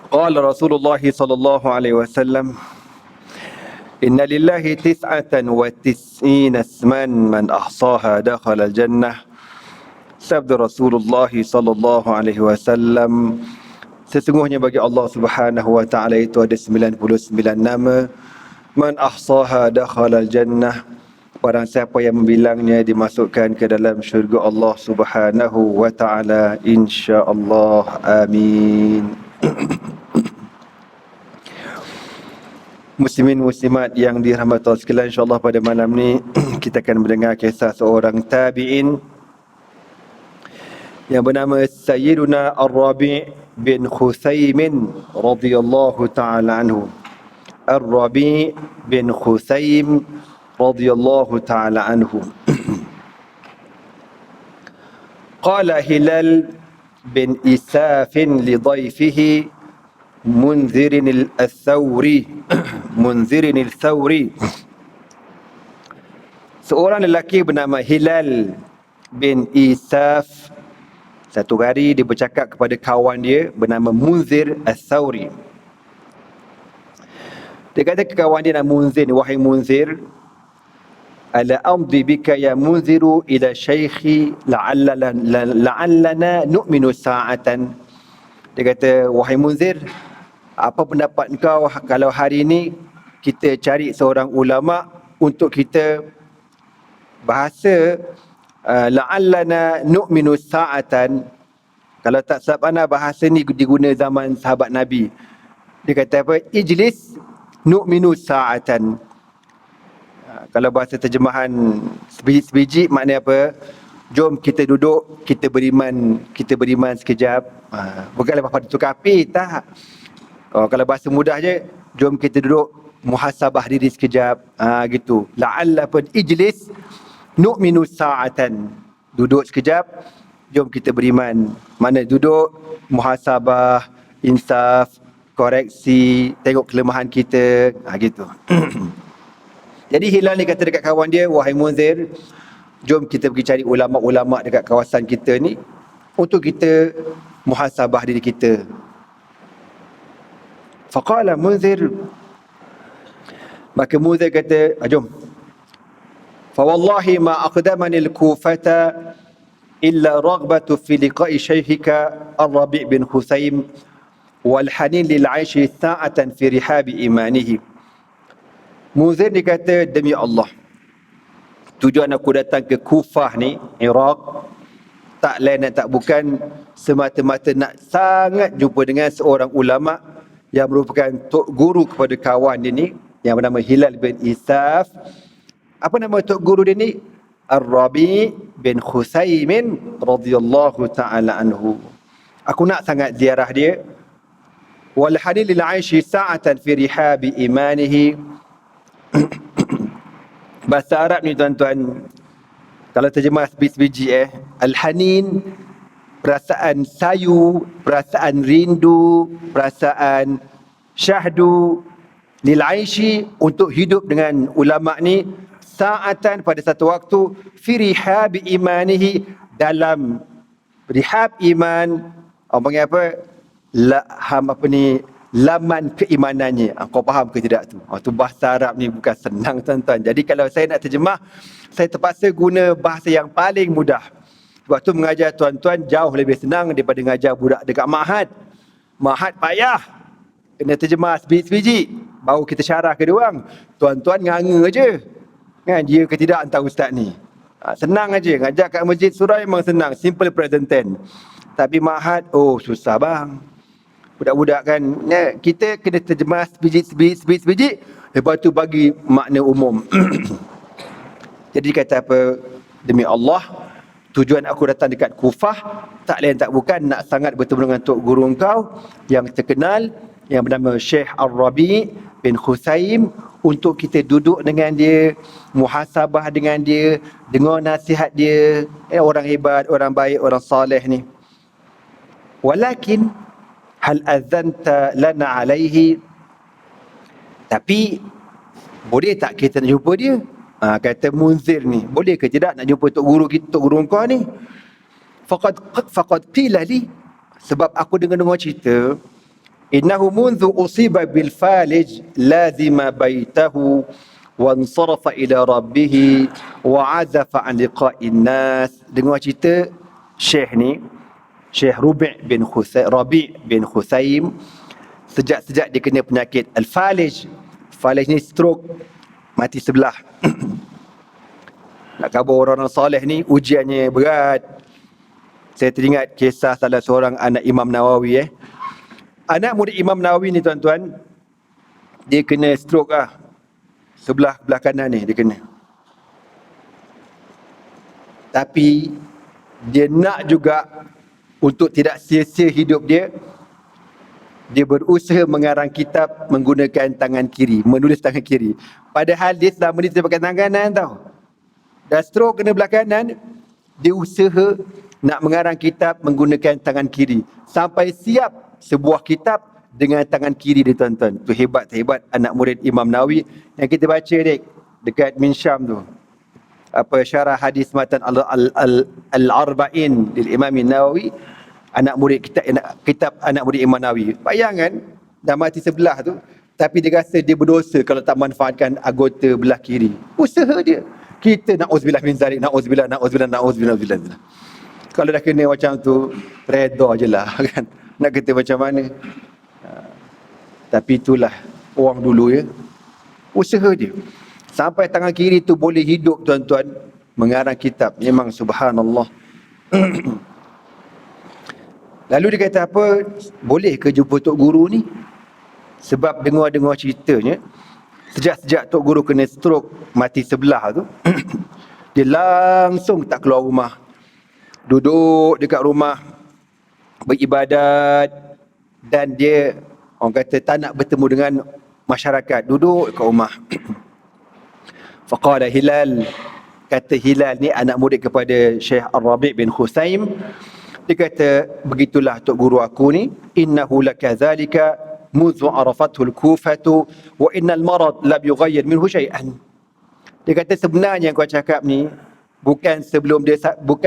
Qala Rasulullah sallallahu alaihi wasallam, Inna lillahi tis'atan wa tis'ina isman man ahsaha dakhala al-jannah. Sabda Rasulullah sallallahu alaihi wasallam, sesungguhnya bagi Allah Subhanahu wa taala itu ada 99 nama. Man ahsaha dakhala al-jannah. Barang siapa yang membilangnya dimasukkan ke dalam syurga Allah Subhanahu wa taala, insya-Allah. Amin. Muslimin muslimat yang dirahmati Allah sekalian, insya-Allah pada malam ni kita akan mendengar kisah seorang tabi'in yang bernama Sayyiduna Ar-Rabi' bin Khusaim radhiyallahu taala anhu. Ar-Rabi' bin Khusaim radhiyallahu taala anhu. Qala Hilal bin Isaf li dhayfihi Munzirin al-Thawri. Munzirin al-Thawri. Seorang lelaki bernama Hilal bin Isaf, satu hari dia bercakap kepada kawan dia bernama Munzir al-Thawri. Dia kata ke kawan dia nama Munzir, wahai Munzir, ala amdi bika ya Munziru ila syaikhi la'allana nu'minu sa'atan. Dia kata, wahai Munzir, apa pendapat kau kalau hari ini kita cari seorang ulama untuk kita bahasa la'allana nu'minu sa'atan. Kalau tak salah mana bahasa ni diguna zaman sahabat Nabi. Dia kata apa? Ijlis nu'minu sa'atan. Kalau bahasa terjemahan sebiji-sebiji maknanya apa? Jom kita duduk, kita beriman sekejap. Bukan lepas pada tukar api, tak. Kalau bahasa mudah je, jom kita duduk muhasabah diri sekejap. Gitu. La'alla pun ijlis nu'minu sa'atan. Duduk sekejap, jom kita beriman. Mana duduk, muhasabah, insaf, koreksi, tengok kelemahan kita. Gitu. Jadi Hilal ni kata dekat kawan dia, wahai Munzir, jom kita pergi cari ulama-ulama dekat kawasan kita ni untuk kita muhasabah diri kita. Faqala Munzir, maka Munzir kata, jom. Fa wallahi ma aqdamani al-Kufata illa raghbatu fi liqa'i shaykhika Ar-Rabi' bin Khusaim wal hanin lil 'aishi sa'atan fi rihabi imanihi. Munzir dikata, demi Allah, tujuan aku datang ke Kufah ni, Iraq, tak lain dan tak bukan semata-mata nak sangat jumpa dengan seorang ulama yang merupakan tok guru kepada kawan dia ni yang bernama Hilal bin Isaf. Apa nama tok guru dia ni? Ar-Rabi' bin Khusaim radhiyallahu ta'ala anhu. Aku nak sangat ziarah dia. Wal hadil lil 'aishi sa'atan fi rihabi imanihi. Bahasa Arab ni tuan-tuan, kalau terjemah sebiji al-hanin, perasaan sayu, perasaan rindu, perasaan syahdu, lil aishi, untuk hidup dengan ulama ni, sa'atan, pada satu waktu, fi rihab imanihi, dalam rihab iman, orang panggil apa? Laman keimanannya. Kau faham ke tidak tu? Tu bahasa Arab ni bukan senang tuan-tuan. Jadi kalau saya nak terjemah, saya terpaksa guna bahasa yang paling mudah. Sebab tu mengajar tuan-tuan jauh lebih senang daripada mengajar budak dekat Ma'had. Ma'had payah. Kena terjemah sebiji-sebiji. Baru kita syarah ke dia orang. Tuan-tuan nganga je. Kan, dia ke tidak entah ustaz ni. Senang aja. Ngajar kat masjid surau memang senang. Simple present tense. Tapi Ma'had, susah bang. Budak-budak kan, kita kena terjemah sebiji-sebiji, lepas tu bagi makna umum. Jadi kata apa? Demi Allah, tujuan aku datang dekat Kufah tak lain tak bukan nak sangat bertemu dengan tok guru engkau yang terkenal yang bernama Syekh Ar-Rabi' bin Khusaim, untuk kita duduk dengan dia, muhasabah dengan dia, dengar nasihat dia. Orang hebat, orang baik, orang saleh ni. Walakin hal adzanta lana alaihi, tapi boleh tak kita nak jumpa dia? Kata Munzir ni, boleh ke tidak nak jumpa tok guru kita, tok guru kau ni? Faqad qila li, sebab aku dengar cerita innahu mundu usiba bil falij lazima baitahu wansarafa ila rabbih wa azafa an liqa'in nas. Dengar cerita Syekh ni, Syekh Rabi' bin Khusaim, sejak dia kena penyakit al-falij. Falij ni stroke, mati sebelah. Nak khabar orang-orang soleh ni ujiannya berat. Saya teringat kisah salah seorang anak Imam Nawawi. Anak murid Imam Nawawi ni tuan-tuan, dia kena stroke lah. Belah kanan ni dia kena. Tapi dia nak juga untuk tidak sia-sia hidup dia, dia berusaha mengarang kitab menggunakan tangan kiri, menulis tangan kiri. Padahal dia selama ni dia pakai tangan kanan tau. Dah stroke kena belah kanan, dia usaha nak mengarang kitab menggunakan tangan kiri. Sampai siap sebuah kitab dengan tangan kiri dia tuan-tuan. Tu hebat anak murid Imam Nawawi yang kita baca dekat Minsyam tu. Apa syarah hadis matan al-arba'in lil Imam Nawawi, anak murid kitab anak murid Imam Nawawi. Bayangkan dah mati sebelah tu, tapi dia rasa dia berdosa kalau tak manfaatkan anggota belah kiri. Usaha dia. Kita na'udzubillah min zalik, na'udzubillah. Kalau dah kena macam tu, redha je lah kan. Nak kata macam mana. Tapi itulah orang dulu ya. Usaha dia. Sampai tangan kiri tu boleh hidup tuan-tuan, mengarang kitab. Memang subhanallah. Lalu dia kata apa? Boleh ke jumpa Tok Guru ni? Sebab dengar-dengar ceritanya, sejak Tok Guru kena stroke, mati sebelah tu, dia langsung tak keluar rumah. Duduk dekat rumah, beribadat, dan dia, orang kata, tak nak bertemu dengan masyarakat. Duduk dekat rumah. Faqala Hilal, kata Hilal ni anak murid kepada Syekh Ar-Rabi' bin Khusaim, dia kata, begitulah Tok Guru aku ni, innahu lakazalika mudzu arafathu al-kufatu wa innal marad lam yughayyir minhu syai'an. Dia kata sebenarnya yang kau cakap ni bukan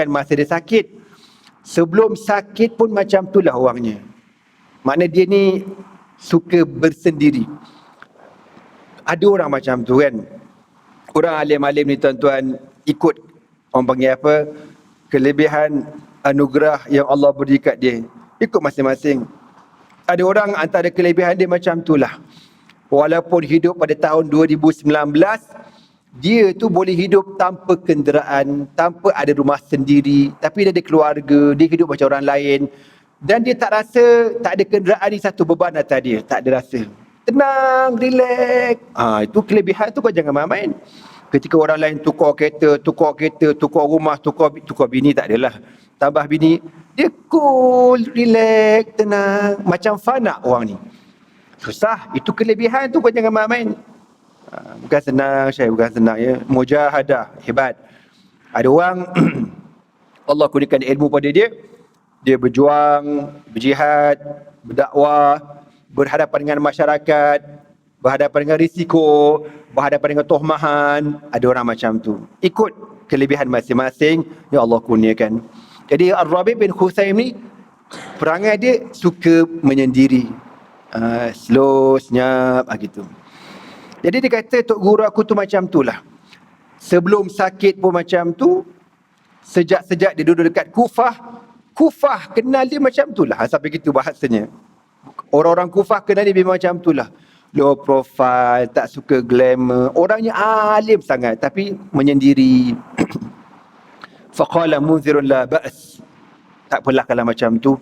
masa dia sakit. Sebelum sakit pun macam itulah orangnya. Makna dia ni suka bersendiri. Ada orang macam tu kan. Orang alim-alim ni tuan-tuan ikut, orang panggil apa, kelebihan anugerah yang Allah beri kat dia. Ikut masing-masing. Ada orang antara kelebihan dia macam itulah. Walaupun hidup pada tahun 2019, dia tu boleh hidup tanpa kenderaan, tanpa ada rumah sendiri, tapi dia ada keluarga, dia hidup macam orang lain. Dan dia tak rasa tak ada kenderaan ni satu beban atas dia. Tak ada rasa. Tenang, relax. Itu kelebihan tu kau jangan main-main. Ketika orang lain tukar kereta, tukar rumah, tukar bini, tak adalah. Tambah bini, dia cool, relax, tenang. Macam fana orang ni. Susah. Itu kelebihan tu kau jangan main-main. Bukan senang, Syekh, bukan senang ya. Mujahadah, hebat. Ada orang Allah kurniakan ilmu pada dia, dia berjuang, berjihad, berdakwah, berhadapan dengan masyarakat, berhadapan dengan risiko, berhadapan dengan tohmahan. Ada orang macam tu. Ikut kelebihan masing-masing yang Allah kurniakan. Jadi Ar-Rabi' bin Khusaim ni, perangai dia suka menyendiri. Slow, senyap, gitu. Jadi dia kata, Tok Guru aku tu macam tu lah. Sebelum sakit pun macam tu. Sejak dia duduk dekat Kufah kenal dia macam tu lah. Sampai gitu bahasanya. Orang-orang Kufah kenal dia macam tu lah. Low profile, tak suka glamour. Orangnya alim sangat, tapi menyendiri. Faqala munzirun la ba's. Tak apalah kalau macam tu.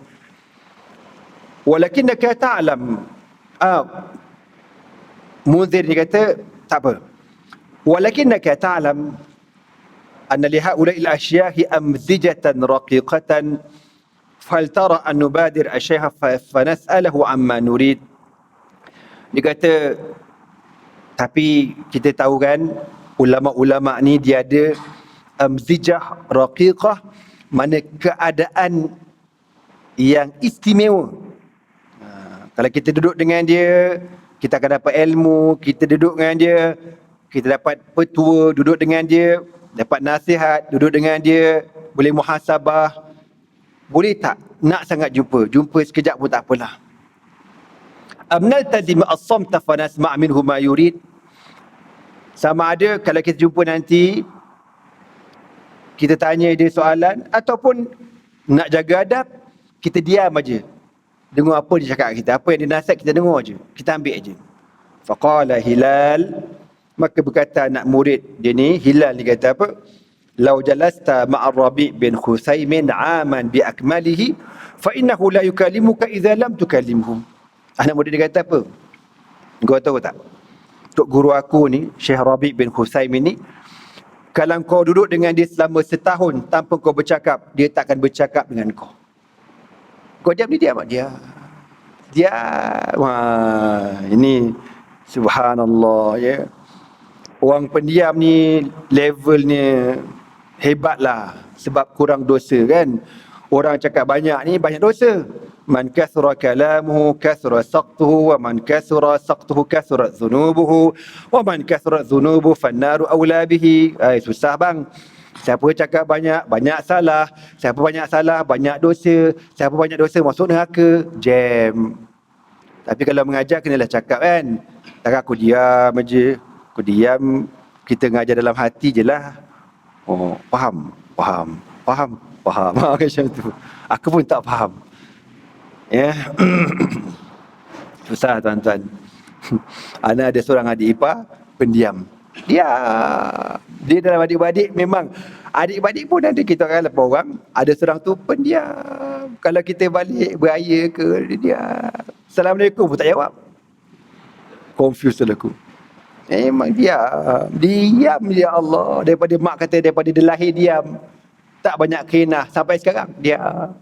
Walakinnaka ta'lam. Munzir ni kata, tak apa. Walakinnaka ta'lam anna li ha'ula'il asyahi amzijatan raqiqatan fal tara an nubadir asyaiha fa nas'alahu amma nurid. Dia kata, tapi kita tahu kan, ulama-ulama ni dia ada amzijah raqiqah, mana keadaan yang istimewa. Kalau kita duduk dengan dia, kita akan dapat ilmu. Kita duduk dengan dia, kita dapat petua. Duduk dengan dia, dapat nasihat. Duduk dengan dia, boleh muhasabah. Boleh tak nak sangat jumpa sekejap pun tak apalah. am naltazim as-samta fa nasma' minhu ma yurid. Sama ada kalau kita jumpa nanti, kita tanya dia soalan, ataupun nak jaga adab, kita diam aja. Dengar apa dia cakap kita, apa yang dia nasihat kita dengar aja. Kita ambil aja. Faqala Hilal, maka berkata anak murid dia ni, Hilal ni kata apa? Lau jalasta ma'a Rabi' bin Khusaymin aman bi akmalihi fa innahu la yukallimuka idza lam tukallimhu. Anak murid dia kata apa? Kau tahu tak? Tok guru aku ni, Syekh Rabi' bin Khusaymin ni, kalau kau duduk dengan dia selama setahun tanpa kau bercakap, dia tak akan bercakap dengan kau. Kau diam, dia diam. Dia wah, ini subhanallah ya. Orang pendiam ni levelnya hebatlah sebab kurang dosa kan. Orang cakap banyak ni banyak dosa. Man kasura kalamuhu kasura saqtuhu wa man kasura saqtuhu kasura dhunubuhu wa man kasura dhunubu fannaru awla bihi. Susah bang. Siapa cakap banyak, banyak salah. Siapa banyak salah, banyak dosa. Siapa banyak dosa, masuk neraka. Jam. Tapi kalau mengajar, kenalah cakap kan. Tak aku diam aja. Aku diam, kita mengajar dalam hati je lah. Oh, faham. Macam tu. Aku pun tak faham. Ya. Susah tuan-tuan. Ana ada seorang adik ipar, pendiam. Dia dalam adik-beradik memang adik-beradik pun ada, kita orang 8 orang, ada seorang tu pendiam. Kalau kita balik beraya ke, dia Assalamualaikum pun tak jawab. Confused lah aku. Memang diam ya Allah. Daripada mak kata daripada dia lahir diam, tak banyak kenah sampai sekarang diam.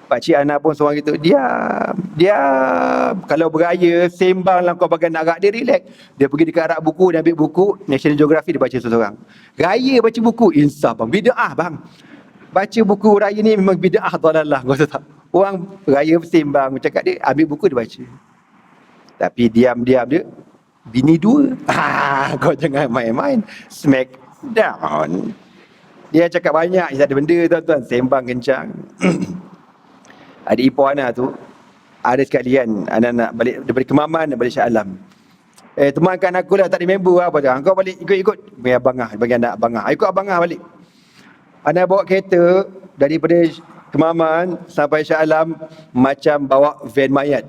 Pakcik Ana pun seorang gitu, diam. Kalau beraya, sembang dalam kau bagian arak, dia relax. Dia pergi dekat arak buku, dia ambil buku National Geographic, dia baca seorang. Raya baca buku, insaf bang, bid'ah bang. Baca buku raya ni memang bid'ah dalalah, kau tahu tak? Orang raya sembang, cakap dia, ambil buku dia baca. Tapi diam-diam dia, bini 2. Kau jangan main-main. Smack down. Dia cakap banyak, tak ada benda tuan-tuan, sembang kencang. Adik ipar Ana tu, ada sekali kan, Ana nak balik daripada Kemaman, nak balik Shah Alam. Temankan aku lah, tak ada member apa dah. Kau balik ikut. Bagi abang ah, bagi anak abang ah. Ikut abang ah balik. Ana bawa kereta daripada Kemaman sampai Shah Alam macam bawa van mayat.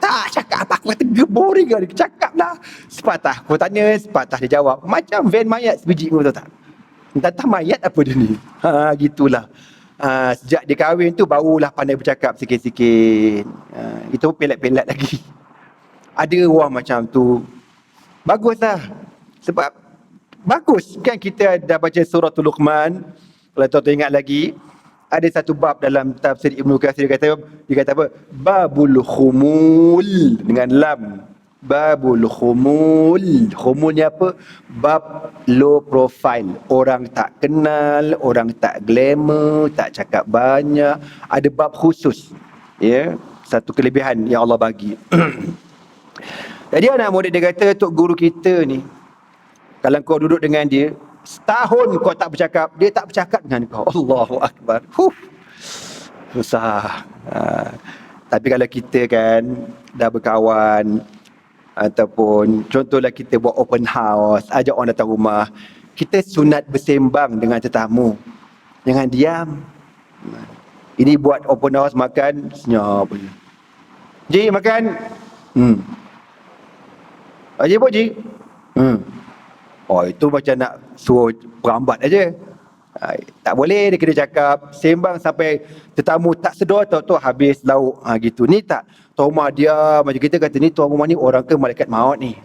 Tak cakap apa, aku kata boring lah, dia cakap lah. Sepatah aku tanya, sepatah dia jawab. Macam van mayat sebiji, kau tahu tak? Entah mayat apa dia ni. Gitulah. Sejak dia kahwin tu barulah pandai bercakap sikit-sikit. Itu pelat-pelat lagi. Ada orang macam tu. Baguslah. Sebab bagus kan kita dah baca suratul Luqman. Kalau tuan-tuan ingat lagi, ada satu bab dalam tafsir Ibnu Katsir, dia kata apa? Babul khumul dengan lam. Babul khumul. Khumul ni apa? Bab low profile. Orang tak kenal, orang tak glamour, tak cakap banyak. Ada bab khusus. Ya, satu kelebihan yang Allah bagi. Jadi anak murid dia kata, tok guru kita ni, kalau kau duduk dengan dia, setahun kau tak bercakap, dia tak bercakap dengan kau. Allahu Akbar. Susah. Tapi kalau kita kan dah berkawan, ataupun contohlah kita buat open house, ajak orang datang rumah, kita sunat bersembang dengan tetamu. Jangan diam. Ini buat open house, makan senyap. Ji makan. Ji buat Ji. Oh, itu macam nak suruh perambat aja. Tak boleh, dia kena cakap sembang sampai tetamu tak sedar, tahu habis lauk gitu. Ni tak, tuan rumah dia macam kita kata, ni tuan rumah ni orang ke malaikat maut ni.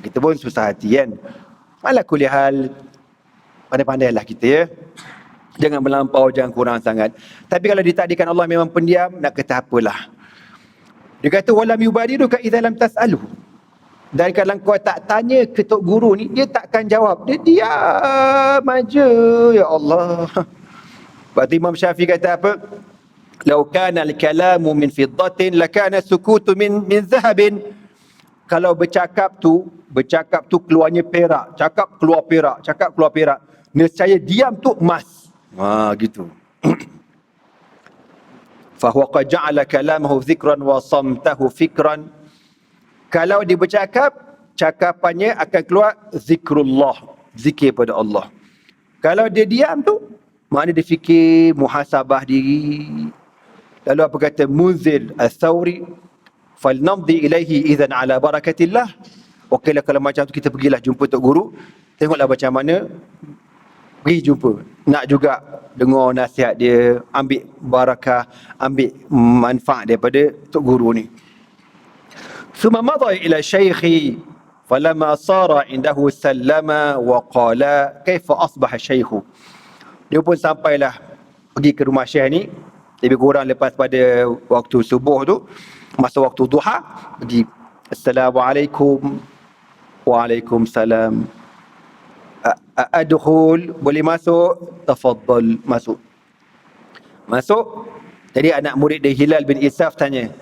Kita pun susah hati kan. Ala kulihal, pandai-pandailah kita ya. Jangan melampau, jangan kurang sangat. Tapi kalau ditakdirkan Allah memang pendiam, nak kata apalah. Dia kata walam yubadiruka idza lam tas'aluhu. Dan kalau kau tak tanya ke tok guru ni, dia takkan jawab. Dia diam aja. Ya Allah. Berarti Imam Syafi'i kata apa? Lau kana al-kalamu min fiddatin lakana sukutu min zahabin. Kalau bercakap tu keluarnya perak. Cakap keluar perak. Nescaya diam tu emas. Gitu. Fahuwa qad ja'ala kalamahu dhikran wa samtahu fikran. Kalau dia bercakap, cakapannya akan keluar zikrullah, zikir pada Allah. Kalau dia diam tu, maknanya dia fikir, muhasabah diri. Lalu apa kata Munzir al-Thawri, falnamdi ilaihi idhan ala barakatillah. Okeylah kalau macam tu kita pergilah jumpa Tok Guru, tengoklah macam mana, pergi jumpa. Nak juga dengar nasihat dia, ambil barakah, ambil manfaat daripada Tok Guru ni. Thumma madha ila syaikhi falamma sara indahu sallama wa qala kaifa asbaha syaikhu. Dia pun sampailah pergi ke rumah Syekh ni, lebih kurang lepas pada waktu subuh tu, masa waktu duha, pergi. Assalamualaikum. Waalaikumsalam. Adkhul, boleh masuk? Tafaddal, masuk. Masuk. Jadi anak murid dia Hilal bin Isaf tanya,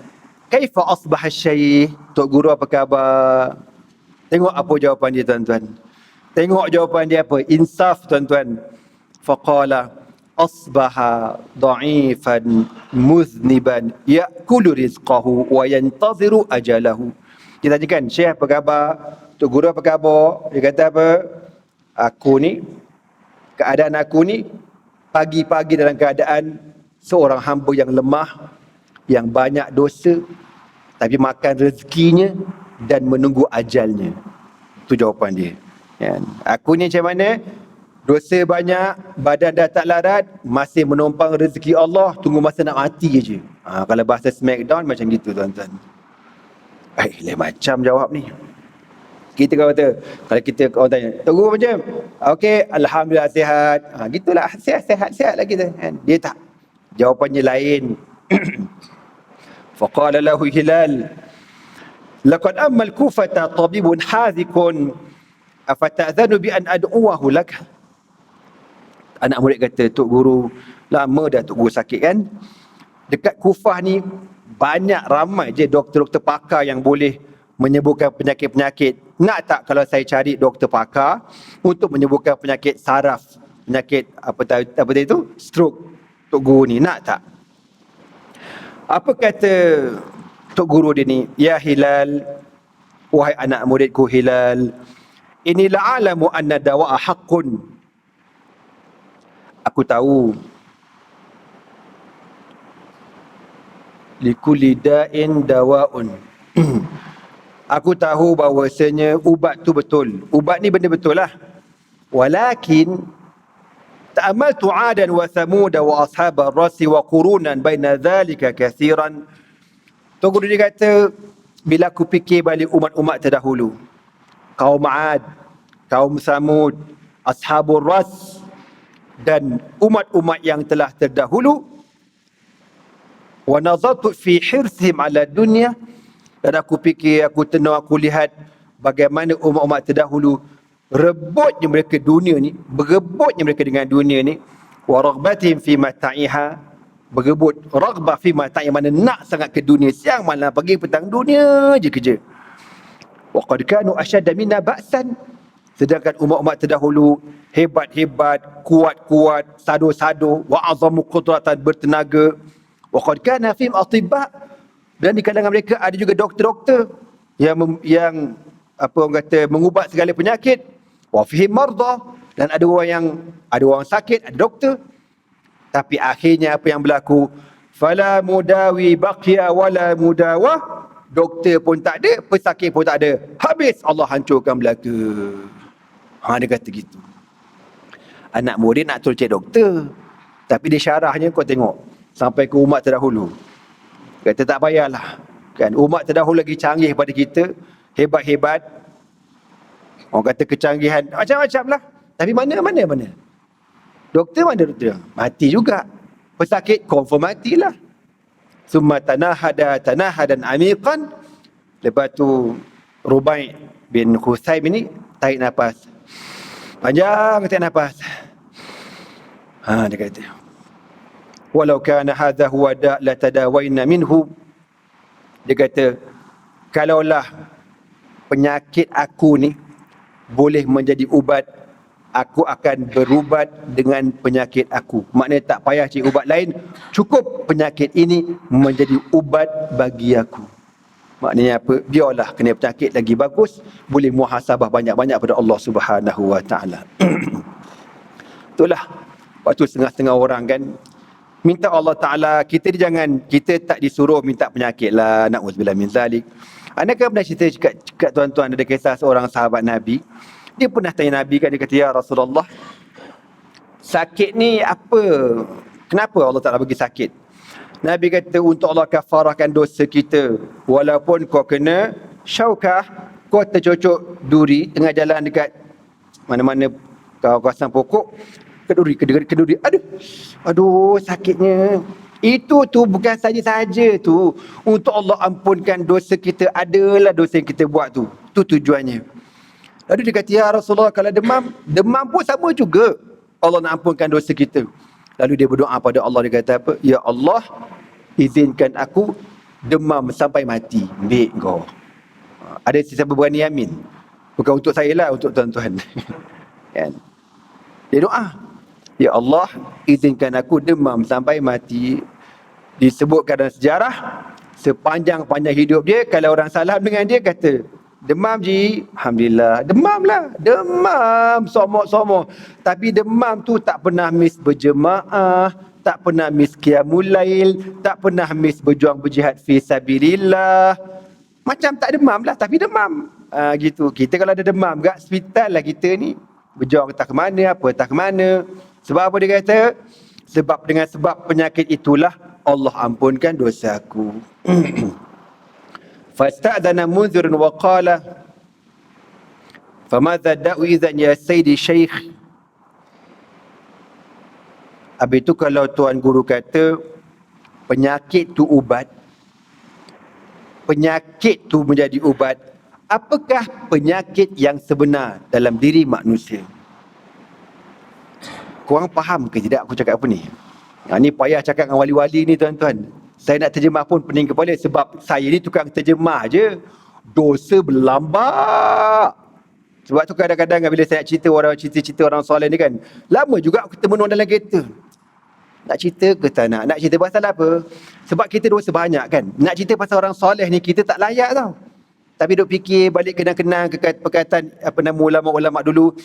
kaifa asbaha syekh? Tok Guru apa khabar? Tengok apa jawapan dia tuan-tuan. Tengok jawapan dia apa? Insaf tuan-tuan. Faqala asbaha dha'ifan muzniban ya'kulu rizqahu wa yantaziru ajalahu. Kita tanyakan, Syekh apa khabar? Tok Guru apa khabar? Dia kata apa? Aku ni, keadaan aku ni, pagi-pagi dalam keadaan seorang hamba yang lemah, yang banyak dosa, tapi makan rezekinya dan menunggu ajalnya. Itu jawapan dia. Kan? Aku ni macam mana? Dosa banyak, badan dah tak larat, masih menumpang rezeki Allah, tunggu masa nak mati je. Kalau bahasa Smackdown macam gitu tuan-tuan. Lain macam jawab ni. Kita kata, kalau kita orang tanya, Tok Guru macam? Okey, alhamdulillah sihat. Gitulah, sihat lah kita. Dia tak. Jawapannya lain. Faqala lahu Hilal, laqad amma al-Kufata tabibun hadhikun afata'dhanu bi an ad'uwahu lak. Anak murid kata, Tok Guru, lama dah Tok Guru sakit kan? Dekat Kufah ni banyak ramai je doktor-doktor pakar yang boleh menyembuhkan penyakit-penyakit. Nak tak kalau saya cari doktor pakar untuk menyembuhkan penyakit saraf, penyakit apa itu? Stroke. Tok Guru ni nak tak? Apa kata Tok Guru dia ni? Ya Hilal, wahai anak muridku Hilal, inni la'alamu anna dawa'a haqqun. Aku tahu likulli da'in dawa'un. Aku tahu bahawasanya ubat tu betul. Ubat ni benda betul lah. Walakin ta'amaltu 'adan wa thamud wa ashabar rasi wa qurunan baina dhalika kathiran. Tok Guru dia kata, bila aku fikir balik umat-umat terdahulu, kaum 'Ad, kaum Samud, ashabur ras, dan umat-umat yang telah terdahulu, wa nazartu fi hirsihim ala dunya, dan aku fikir, aku tenung, aku lihat bagaimana umat-umat terdahulu rebutnya mereka dunia ni, berebutnya mereka dengan dunia ni, wa raghbatihim fi mata'iha, berebut raghbah fi mata'iha, mana nak sangat ke dunia, siang malam pagi petang dunia je kerja. Wa qad kanu ashadda minna ba'san, sedangkan umat-umat terdahulu hebat-hebat, kuat-kuat, sado-sado, wa azamu qudratan, bertenaga. Wa qad kana fihim atibba, dan di kalangan mereka ada juga doktor-doktor yang apa orang kata mengubat segala penyakit. Wa fihim marda, dan ada orang sakit, ada doktor. Tapi akhirnya apa yang berlaku? Fala mudawi baqiya wala mudawah, doktor pun tak ada, pesakit pun tak ada. Habis Allah hancurkan belaka. Dia kata gitu. Anak murid nak tolong cek doktor, tapi dia syarahnya kau tengok sampai ke umat terdahulu. Kata tak payahlah. Kan umat terdahulu lagi canggih pada kita, hebat-hebat. Orang kata kecanggihan macam-macam lah. Tapi mana. Doktor mana doktor? Mati juga. Pesakit confirm matilah. Summa tanahadan amiqan. Lepas tu Rubai bin Husaim ini tarik nafas. Panjang tarik nafas. Dia kata, walau kana hadha huwa da' la tadawaina minhu. Dia kata, kalaulah penyakit aku ni boleh menjadi ubat, aku akan berubat dengan penyakit aku. Maknanya tak payah cari ubat lain, cukup penyakit ini menjadi ubat bagi aku. Maknanya apa? Biarlah kena penyakit lagi bagus, boleh muhasabah banyak-banyak pada Allah Subhanahu Wa Taala. Itulah waktu setengah-setengah orang kan minta Allah Ta'ala, kita tak disuruh minta penyakit lah, na'udzubillah min zalik. Anda kan pernah cerita kat tuan-tuan, ada kisah seorang sahabat Nabi, dia pernah tanya Nabi kan, dia kata, ya Rasulullah, sakit ni apa? Kenapa Allah Ta'ala bagi sakit? Nabi kata, untuk Allah kafarahkan dosa kita, walaupun kau kena syaukah, kau tercocok duri tengah jalan dekat mana-mana kawasan pokok, keduri. Aduh, sakitnya. Itu tu bukan saja-saja tu untuk Allah ampunkan dosa kita. Adalah dosa yang kita buat tu. Tu tujuannya. Lalu dia kata, ya Rasulullah, kalau demam pun sama juga. Allah nak ampunkan dosa kita. Lalu dia berdoa pada Allah, dia kata apa? Ya Allah, izinkan aku demam sampai mati. Baik kau. Ada siapa berani yamin? Bukan untuk saya lah, untuk tuan-tuan. Kan? Dia doa, ya Allah, izinkan aku demam sampai mati. Disebutkan dalam sejarah, sepanjang-panjang hidup dia, kalau orang salam dengan dia, kata, demam ji, alhamdulillah, demam lah, demam, somok-somok. Tapi demam tu tak pernah miss berjemaah, tak pernah miss qiyamul lail, tak pernah miss berjuang berjihad fi sabilillah. Macam tak demam lah, tapi demam. Gitu. Kita kalau ada demam, kat hospital lah kita ni. Berjuang tak ke mana, apa tak ke mana. Sebab apa dia kata? Sebab dengan sebab penyakit itulah Allah ampunkan dosa aku. Fasta'dana munzirun wa qala, famadha da'u idhan ya sayyidi syekh. Habis itu kalau tuan guru kata penyakit tu ubat, penyakit tu menjadi ubat, apakah penyakit yang sebenar dalam diri manusia? Korang faham ke tidak aku cakap apa ni? Ni payah cakap dengan wali-wali ni tuan-tuan. Saya nak terjemah pun pening kepala sebab saya ni tukang terjemah je. Dosa berlambak. Sebab tu kadang-kadang bila saya nak cerita orang soleh ni kan, lama juga aku termenung dalam kereta. Nak cerita ke tak nak? Nak cerita pasal apa? Sebab kita dosa banyak kan. Nak cerita pasal orang soleh ni kita tak layak tau. Tapi duk fikir balik kenang-kenang perkataan ulama-ulama dulu.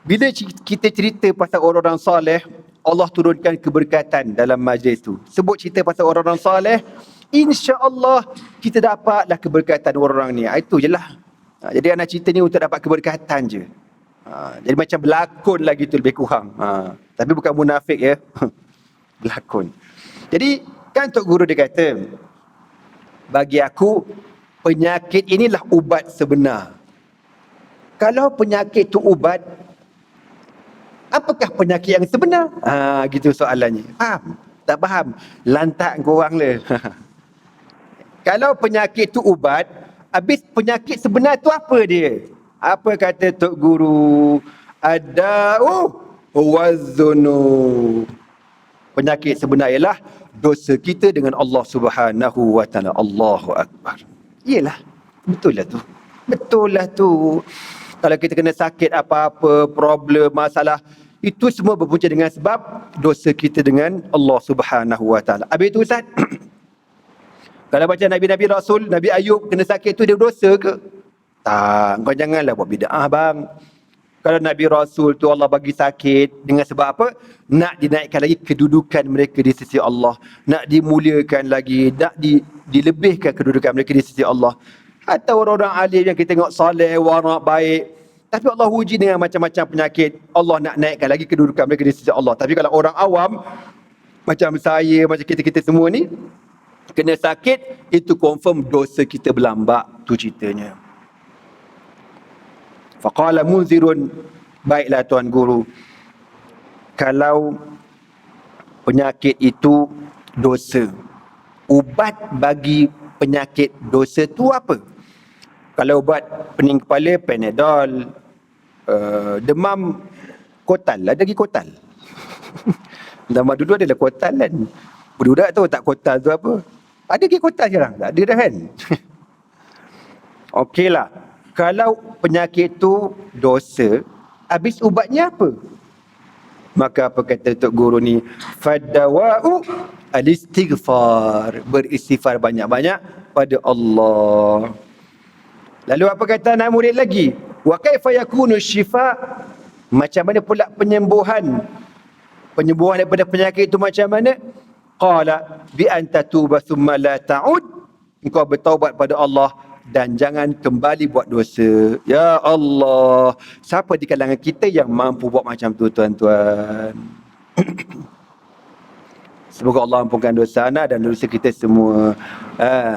Bila kita cerita pasal orang-orang soleh, Allah turunkan keberkatan dalam majlis tu. Sebut cerita pasal orang-orang soleh, insya-Allah kita dapatlah keberkatan orang-orang ni. Itu je lah. Jadi anak cerita ni untuk dapat keberkatan je. Jadi macam berlakon lah gitu lebih kurang. Tapi bukan munafik ya. Berlakon. Jadi kan Tok Guru dia kata, bagi aku penyakit inilah ubat sebenar. Kalau penyakit tu ubat, apakah penyakit yang sebenar? Gitu soalannya. Faham? Tak faham? Lantak korang le. Kalau penyakit tu ubat, habis penyakit sebenar tu apa dia? Apa kata Tok Guru? Ad-da'u waz-zunub. Penyakit sebenar ialah dosa kita dengan Allah Subhanahu Wa Taala. Allahu Akbar. Iyalah. Betul lah tu. Kalau kita kena sakit apa-apa, problem, masalah, itu semua berpunca dengan sebab dosa kita dengan Allah Subhanahu Wa Taala. Habis itu Ustaz, kalau baca Nabi-Nabi Rasul, Nabi Ayub kena sakit tu dia dosa ke? Tak, kau janganlah buat bid'ah bang. Kalau Nabi Rasul tu Allah bagi sakit dengan sebab apa? Nak dinaikkan lagi kedudukan mereka di sisi Allah. Nak dimuliakan lagi, nak dilebihkan kedudukan mereka di sisi Allah. Atau orang-orang alim yang kita tengok soleh, warak, baik, tapi Allah uji dengan macam-macam penyakit, Allah nak naikkan lagi kedudukan mereka di sisi Allah. Tapi kalau orang awam macam saya, macam kita semua ni kena sakit, itu confirm dosa kita berlambak. Tu ceritanya. Faqala munzirun, baiklah Tuan Guru, kalau penyakit itu dosa, ubat bagi penyakit dosa tu apa? Kalau ubat pening kepala, Panadol. Demam, kotal. Ada lagi kotal. Zaman dulu adalah kotal kan. Budak tahu tak kotal tu apa? Ada lagi kotal sekarang? Tak ada dah kan? Okeylah. Kalau penyakit tu dosa, habis ubatnya apa? Maka apa kata Tok Guru ni? Fadawa'u al-istighfar. Beristighfar banyak-banyak pada Allah. Lalu apa kata anak murid lagi? Wa kaifa yakunu syifa? Macam mana pula penyembuhan? Penyembuhan daripada penyakit itu macam mana? Qala bi an tatuba thumma la ta'ud. Engkau bertaubat pada Allah dan jangan kembali buat dosa. Ya Allah, siapa di kalangan kita yang mampu buat macam tu, tuan-tuan? Semoga Allah ampunkan dosa anak dan dosa kita semua.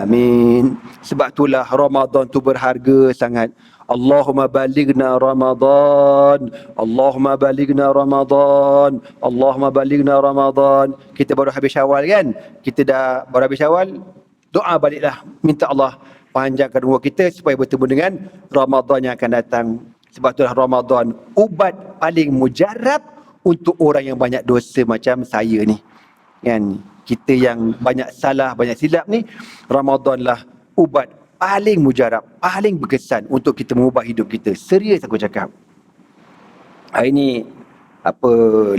Amin. Sebab itulah Ramadan tu berharga sangat. Allahumma balighna Ramadan. Allahumma balighna Ramadan. Allahumma balighna Ramadan. Kita baru habis Syawal kan? Kita dah baru habis Syawal. Doa baliklah. Minta Allah panjangkan umur kita supaya bertemu dengan Ramadan yang akan datang. Sebab itulah Ramadan ubat paling mujarab untuk orang yang banyak dosa macam saya ni. Kan, kita yang banyak salah, banyak silap ni, Ramadanlah ubat paling mujarab, paling berkesan untuk kita mengubah hidup kita. Serius aku cakap. Hari ni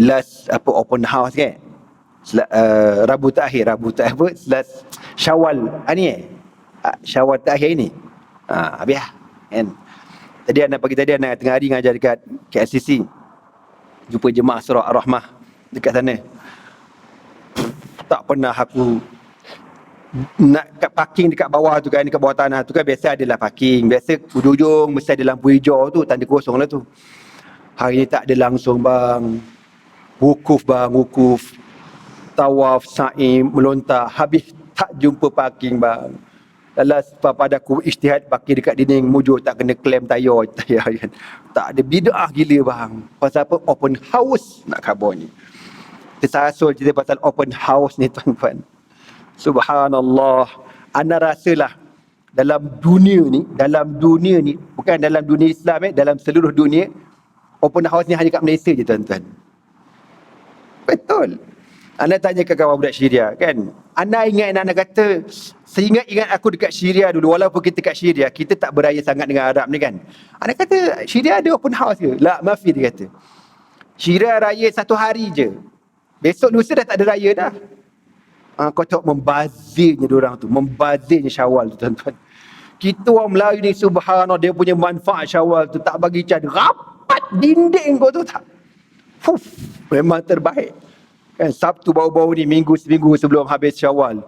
last open house kan? Rabu terakhir last Syawal ni Syawal terakhir ni. Habis lah kan. Pagi tadi anak tengah hari ngajar dekat KLCC. Jumpa jemaah surah Ar-Rahmah dekat sana. Tak pernah aku nak kat parking dekat bawah tu kan, dekat bawah tanah tu kan biasa adalah parking. Biasa ujung-ujung mesti ada lampu hijau tu, tanda kosong lah tu. Hari ni tak ada langsung bang. Wukuf. Tawaf, sa'i, melontar. Habis tak jumpa parking bang. Dalam pada aku ijtihad parking dekat dinding mujur tak kena klaim tayar kan. Tak ada, bid'ah gila bang. Pasal apa? Open house nak khabar ni. Tersasul cerita pasal open house ni tuan-tuan. Subhanallah. Ana rasalah dalam dunia ni, bukan dalam dunia Islam dalam seluruh dunia, open house ni hanya kat Malaysia je tuan-tuan. Betul. Ana tanya ke kawan budak Syria kan. Ana ingat anak kata, seingat aku dekat Syria dulu, walaupun kita kat Syria, kita tak beraya sangat dengan Arab ni kan. Ana kata, Syria ada open house ke? La, mafi dia kata. Syria raya 1 hari je. Besok lusa dah tak ada raya dah. Kau tengok membazirnya diorang tu. Membazirnya Syawal tu tuan-tuan. Kita orang Melayu ni subhanallah, dia punya manfaat Syawal tu tak bagi cat. Rapat dinding kau tu tak. Memang terbaik. Kan Sabtu baru-baru ni, seminggu sebelum habis Syawal.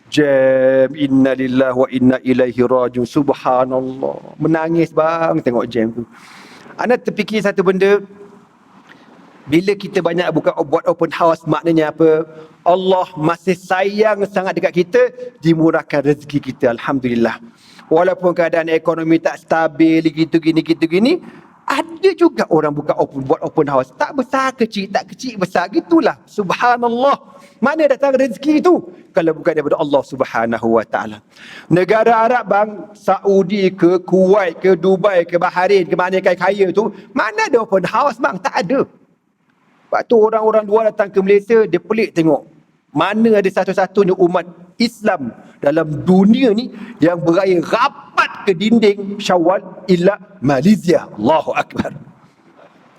Jam, inna lillahi wa inna ilaihi rajiun. Subhanallah. Menangis bang tengok jam tu. Ana terfikir satu benda. Bila kita banyak buat open house, maknanya apa? Allah masih sayang sangat dekat kita, dimurahkan rezeki kita. Alhamdulillah. Walaupun keadaan ekonomi tak stabil, gitu gini, ada juga orang buat open house. Tak besar kecil, tak kecil besar, gitulah. Subhanallah. Mana datang rezeki itu? Kalau bukan daripada Allah Subhanahu wa ta'ala. Negara Arab bang, Saudi ke, Kuwait ke, Dubai ke, Bahrain ke, mana kaya tu, mana ada open house bang? Tak ada. Sebab tu orang-orang luar datang ke Malaysia, dia pelik tengok. Mana ada satu-satunya umat Islam dalam dunia ni yang beraya rapat ke dinding Syawal illa Malaysia. Allahu Akbar.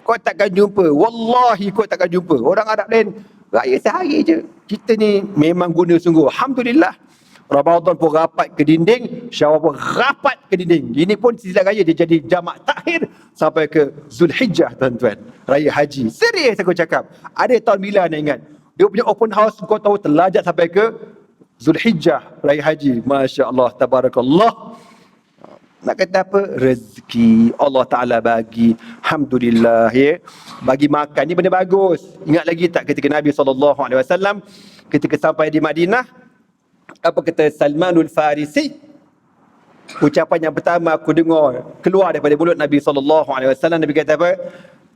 Kau takkan jumpa. Wallahi kau takkan jumpa. Orang Arab lain raya sehari je. Kita ni memang guna sungguh. Alhamdulillah. Ramadan pun rapat ke dinding, Syawal pun rapat ke dinding. Ini pun silap raya dia jadi jamak takhir sampai ke Zulhijjah tuan-tuan. Raya haji. Serius aku cakap. Ada tahun bila nak ingat. Dia punya open house kau tahu terlajak sampai ke Zulhijjah raya haji. Masya Allah, tabarakallah. Nak kata apa? Rezeki Allah Ta'ala bagi. Alhamdulillah ya. Bagi makan ni benda bagus. Ingat lagi tak ketika Nabi SAW ketika sampai di Madinah, apa kata Salmanul Farisi, ucapan yang pertama aku dengar keluar daripada mulut Nabi SAW, Nabi kata apa?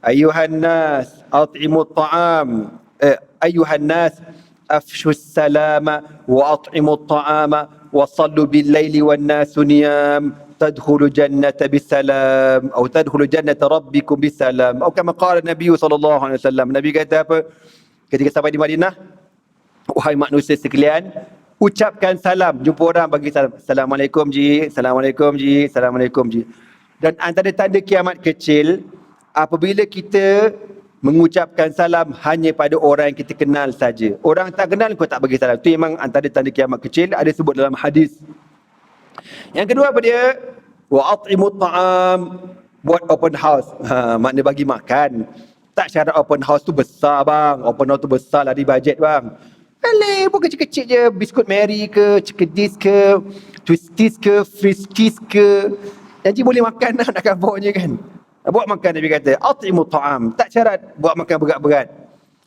Ayuhan nas at'imut ta'am, ayuhan nas afshus salama wa at'imut ta'ama wa sallu bil laili wan nasu niyam tadkhulu jannata bisalam atau tadkhulu jannata rabbikum bisalam atau kama qala Nabi SAW. Nabi kata apa ketika sampai di Madinah? Wahai manusia sekalian, ucapkan salam, jumpa orang bagi salam. Assalamualaikum ji, Assalamualaikum ji, Assalamualaikum ji. Dan antara tanda kiamat kecil, apabila kita mengucapkan salam hanya pada orang yang kita kenal saja. Orang tak kenal kau tak bagi salam. Itu memang antara tanda kiamat kecil, ada sebut dalam hadis. Yang kedua apa dia? Wa at'imut ta'am, buat open house. Makna bagi makan. Tak syarat open house tu besar bang. Open house tu besar lah di bajet bang. Boleh, buat kecil-kecil je. Biskut Mary ke, Cikedis ke, Twisties ke, Friskies ke. Janji boleh makan lah nak kaburnya kan. Buat makan Nabi kata. At'imut ta'am. Tak syarat buat makan berat-berat.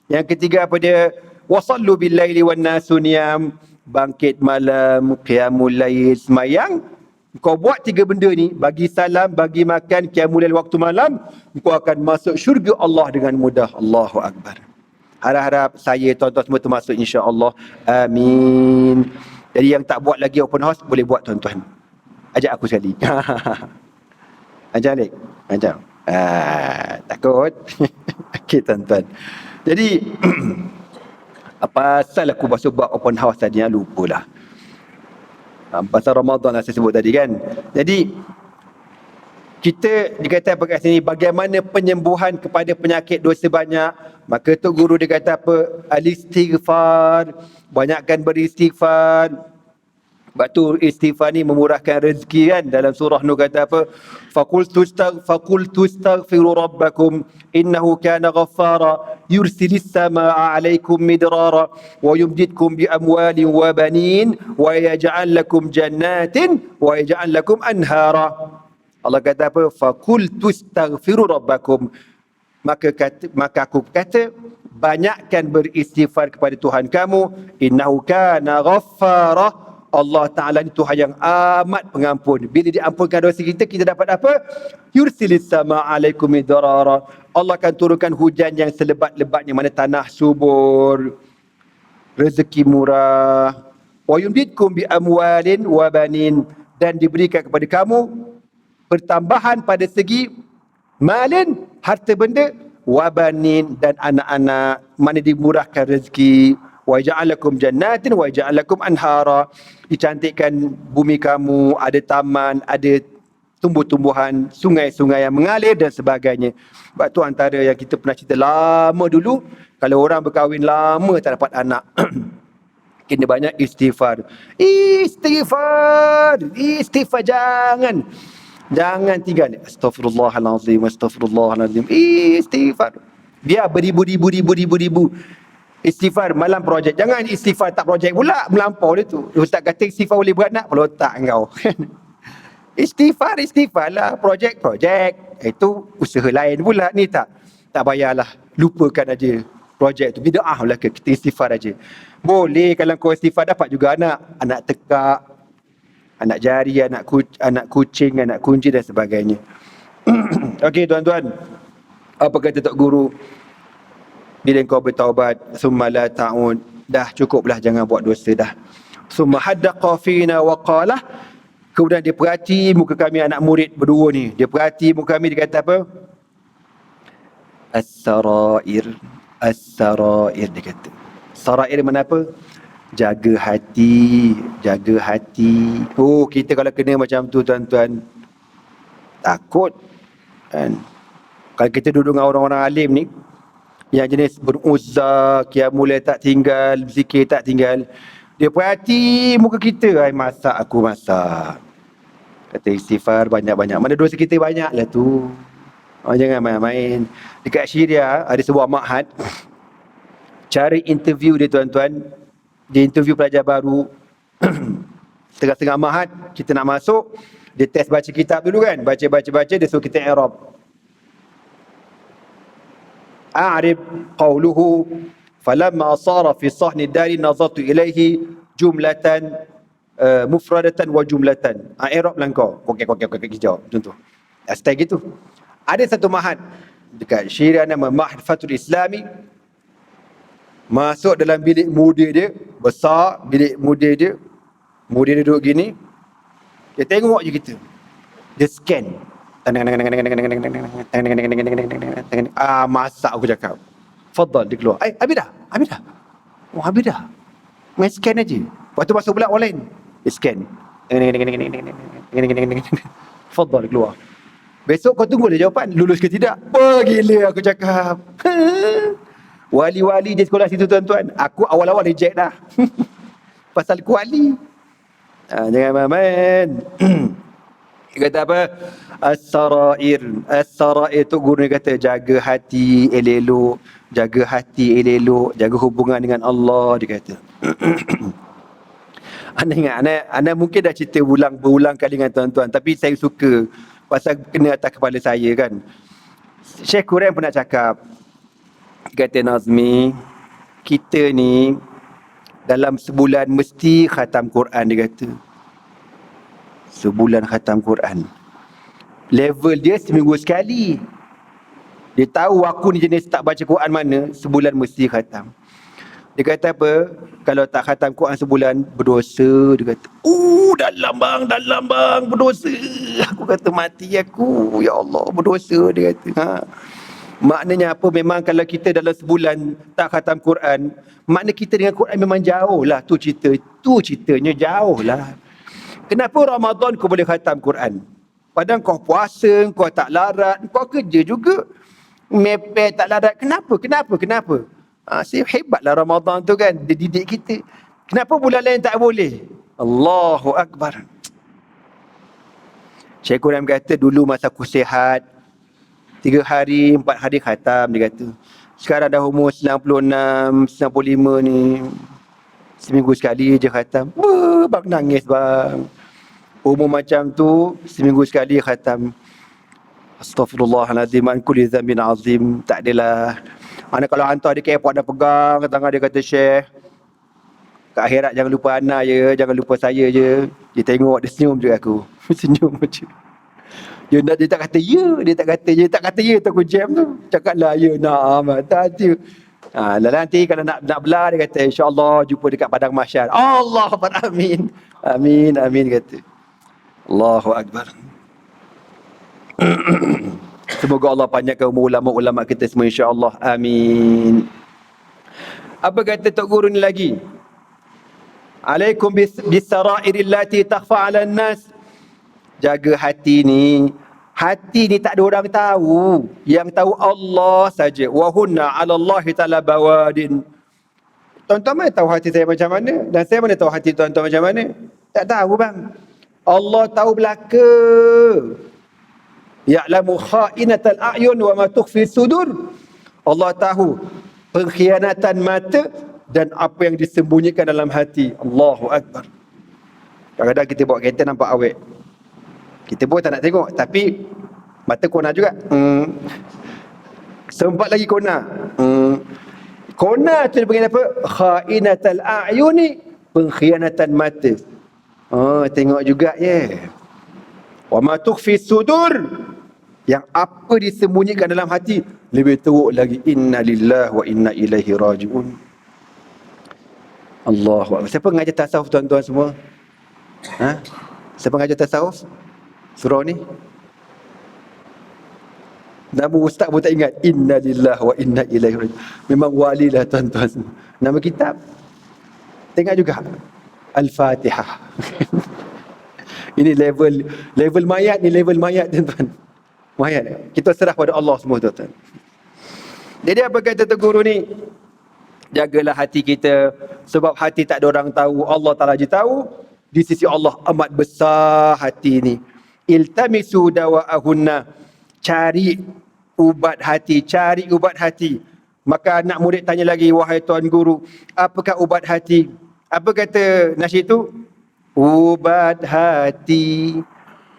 Yang ketiga apa dia? Wasallu bil laili wan nasu niyam. Bangkit malam, qiyamul lail, semayang. Kau buat 3 benda ni, bagi salam, bagi makan, qiyamul lail waktu malam, kau akan masuk syurga Allah dengan mudah. Allahu Akbar. Harap-harap saya, tuan-tuan semua termasuk insya-Allah. Amin. Jadi yang tak buat lagi open house, boleh buat tuan-tuan. Ajak aku sekali. Ajak Alik. Ajak. Takut. Okey tuan-tuan. Jadi apa asal aku masuk buat open house tadi, lupalah. Pasal Ramadan lah saya sebut tadi kan. Jadi kita dikata apa kat sini, bagaimana penyembuhan kepada penyakit dosa banyak. Maka Tok Guru dia kata apa? Al-istighfar. Banyakkan beristighfar. Sebab tu istighfar ni memurahkan rezeki kan. Dalam surah Nur kata apa? Faqultu astaghfiru rabbakum innahu kana ghaffara yursilis samaa alaikum midrara wa yumdidkum bi amwalin wa banin wa yaj'al lakum jannatin wa yaj'al lakum anhara. Allah kata apa? Faqultu astaghfiru rabbakum. Maka aku kata, banyakkan beristighfar kepada Tuhan kamu. Innahu kana ghaffara. Allah Ta'ala ni Tuhan yang amat pengampun. Bila diampunkan dosa kita, kita dapat apa? Yursilis sama alaikum midrara. Allah akan turunkan hujan yang selebat-lebatnya, mana tanah subur, rezeki murah. Wa yumdidkum bi amwalin wa banin, dan diberikan kepada kamu pertambahan pada segi malin, harta benda, wa banin, dan anak-anak, mana dimurahkan rezeki. Wa ja'alakum jannatin wa ja'alakum anhara. Dicantikkan bumi kamu, ada taman, ada tumbuh-tumbuhan, sungai-sungai yang mengalir dan sebagainya. Sebab tu antara yang kita pernah cerita lama dulu, kalau orang berkahwin lama tak dapat anak, kena banyak istighfar. Istighfar jangan tinggal. Astaghfirullahalazim, astaghfirullahalazim. Istighfar. Biar beribu-ribu istighfar malam projek. Jangan istighfar tak projek pula, melampau dia tu. Ustaz kata istighfar boleh berat nak, kalau tak kau. Istighfar lah, projek. Itu usaha lain pula ni, tak payahlah, lupakan aja projek tu. Bid'ah lah kita istighfar aja. Boleh kalau kau istighfar dapat juga anak tekak, anak jari, anak kucing, anak kunci dan sebagainya. Okey tuan-tuan, apa kata Tok Guru? Bila kau bertaubat, summa la ta'ud, dah cukuplah, jangan buat dosa dah. Summa haddaqa fina wa qala, kemudian dia perhati muka kami, anak murid berdua ni, dia perhati muka kami, dia kata apa? As-sarair, dia kata. Sarair mana apa? Jaga hati. Oh, kita kalau kena macam tu tuan-tuan, takut kan? Kalau kita duduk dengan orang-orang alim ni, yang jenis beruzah, qiyamul lail tak tinggal, zikir tak tinggal, dia perhati muka kita, aku masak. Kata istighfar banyak-banyak. Mana dosa kita banyak lah tu. Jangan main-main. Dekat Syria ada sebuah ma'had. Cara interview dia tuan-tuan, dia interview pelajar baru. Tengah-tengah ma'had, kita nak masuk, dia test baca kitab dulu kan. Baca, dia suruh kita i'rab. A'rib qawluhu falamma asara fi sahni dari nazartu ilaihi jumlatan mufradatan wa jumlatan. I'rab lah kau. Okey hijau contoh. Style gitu. Ada satu mahad dekat Syria nama Mahfatul Islami. Masuk dalam bilik muda dia, besar bilik muda dia. Muda dia duduk gini. Dia tengok je kita. Dia scan. Masak aku cakap. Fadal, dia keluar. Habis dah. Oh, habis dah. Main scan aja. Lepas tu masuk pula online. Dia scan. Fadal, dia keluar. Besok kau tunggulah jawapan, lulus ke tidak. Gila aku cakap. Wali-wali di sekolah situ tuan-tuan, aku awal-awal reject dah. Pasal kuali. Jangan main-main. Dia kata apa? As-sarair. As-sarair tu guru dia kata jaga hati elok-elok, jaga hati elok-elok, jaga hubungan dengan Allah, dia kata. Anda ingat, anda mungkin dah cerita berulang kali dengan tuan-tuan, tapi saya suka pasal kena atas kepala saya kan. Syekh Quran pernah cakap, kata Nazmi, kita ni dalam sebulan mesti khatam Quran, dia kata. Sebulan khatam Quran. Level dia seminggu sekali. Dia tahu aku ni jenis tak baca Quran mana, sebulan mesti khatam. Dia kata apa? Kalau tak khatam Quran sebulan, berdosa. Dia kata, dalam bang, berdosa. Aku kata, mati aku. Ya Allah, berdosa. Dia kata, maknanya apa? Memang kalau kita dalam sebulan tak khatam Quran, makna kita dengan Quran memang jauh lah. Tu ceritanya jauh lah. Kenapa Ramadan kau boleh khatam Quran? Padahal kau puasa, kau tak larat, kau kerja juga. Mepet tak larat. Kenapa? Hebatlah Ramadan tu kan. Dia didik kita. Kenapa bulan lain tak boleh? Allahu Akbar. Syekh Quran kata dulu masa aku sihat, 3 hari, 4 hari khatam, dia kata. Sekarang dah umur 96, 95 ni, seminggu sekali je khatam. Bang nangis bang. Umur macam tu, seminggu sekali khatam. Astaghfirullahaladzim, an kulli dhanbin azim. Tak adalah. Anak kalau hantar dia kepot dah pegang ke tangan dia, kata Syekh, kat akhirat jangan lupa anak je, jangan lupa saya je. Dia tengok, dia senyum je aku. Senyum je. Dia tak kata ya, dia tak kata ya tu aku jam tu. Cakaplah ya, naam, tak hati. Nanti kalau nak belah, dia kata insya-Allah jumpa dekat padang mahsyar. Allah Akbar, amin. Amin kata. Allahu Akbar. Semoga Allah panjangkan umur ulama-ulama kita semua, insya-Allah. Amin. Apa kata Tok Guru ni lagi? Alaikum bis-sara'iril lati takhfa 'alan nas. Jaga hati ni. Hati ni tak ada orang tahu. Yang tahu Allah saja. Wa hunna 'ala Allah ta'ala bawadin. Tuan-tuan mana tahu hati saya macam mana? Dan saya mana tahu hati tuan-tuan macam mana? Tak tahu bang. Allah tahu belaka. Ya'lamu kha'inatal a'yun wa ma tukhfi sudur. Allah tahu pengkhianatan mata dan apa yang disembunyikan dalam hati. Allahu Akbar. Kadang-kadang kita bawa kereta nampak awet. Kita pun tak nak tengok, tapi mata kona juga. Sempat lagi kona. Kona tu dia panggil apa? Kha'inatal a'yuni, pengkhianatan mata. Tengok juga Wa ma tukhfi sudur, yang apa disembunyikan dalam hati lebih teruk lagi. Inna lillahi wa inna ilaihi raji'un. Allahu Akbar. Siapa mengajar tasawuf tuan-tuan semua? Siapa mengajar tasawuf? Surah ni? Nama ustaz pun tak ingat. Inna lillahi wa inna ilaihi raji'un. Memang wali lah tuan-tuan semua. Nama kitab? Tengok juga. Al-Fatihah. Ini level mayat ni, level mayat tuan-tuan. Mayat. Kita serah pada Allah semua tuan-tuan. Jadi apa kata Tok Guru ni? Jagalah hati kita, sebab hati tak ada orang tahu, Allah Ta'ala je tahu. Di sisi Allah amat besar hati ni. Iltamisu dawa'ahunna. Cari ubat hati. Maka anak murid tanya lagi, wahai Tuan Guru, apakah ubat hati? Apa kata nasyid tu? Ubat hati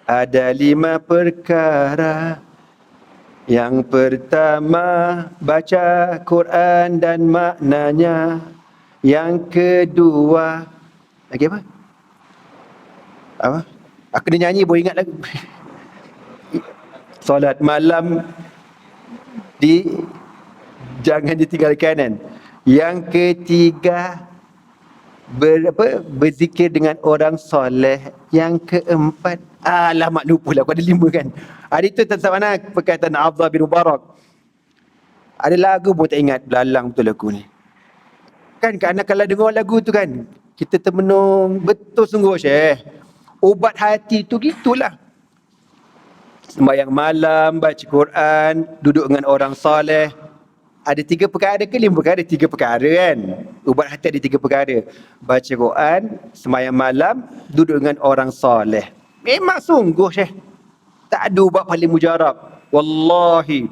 ada 5 perkara. Yang pertama, baca Quran dan maknanya. Yang kedua, lagi apa? Aku dah nyanyi boleh ingat lagu. Solat malam jangan ditinggalkan kan. Yang ketiga, berzikir dengan orang soleh. Yang keempat, alamak lupa lah, aku ada 5 kan. Hari tu tentang mana perkataan Abdullah bin Mubarak. Ada lagu pun tak ingat, belalang betul lagu ni. Kan kerana kalau dengar lagu tu kan, kita termenung betul sungguh Syekh. Ubat hati tu gitulah. sembahyang malam, baca Quran, duduk dengan orang soleh. Ada 3 perkara ke 5 perkara? 3 perkara kan. Ubat hati ada 3 perkara. Baca Quran, sembahyang malam, duduk dengan orang soleh. Memang sungguh Syekh. Tak ada ubat paling mujarab. Wallahi.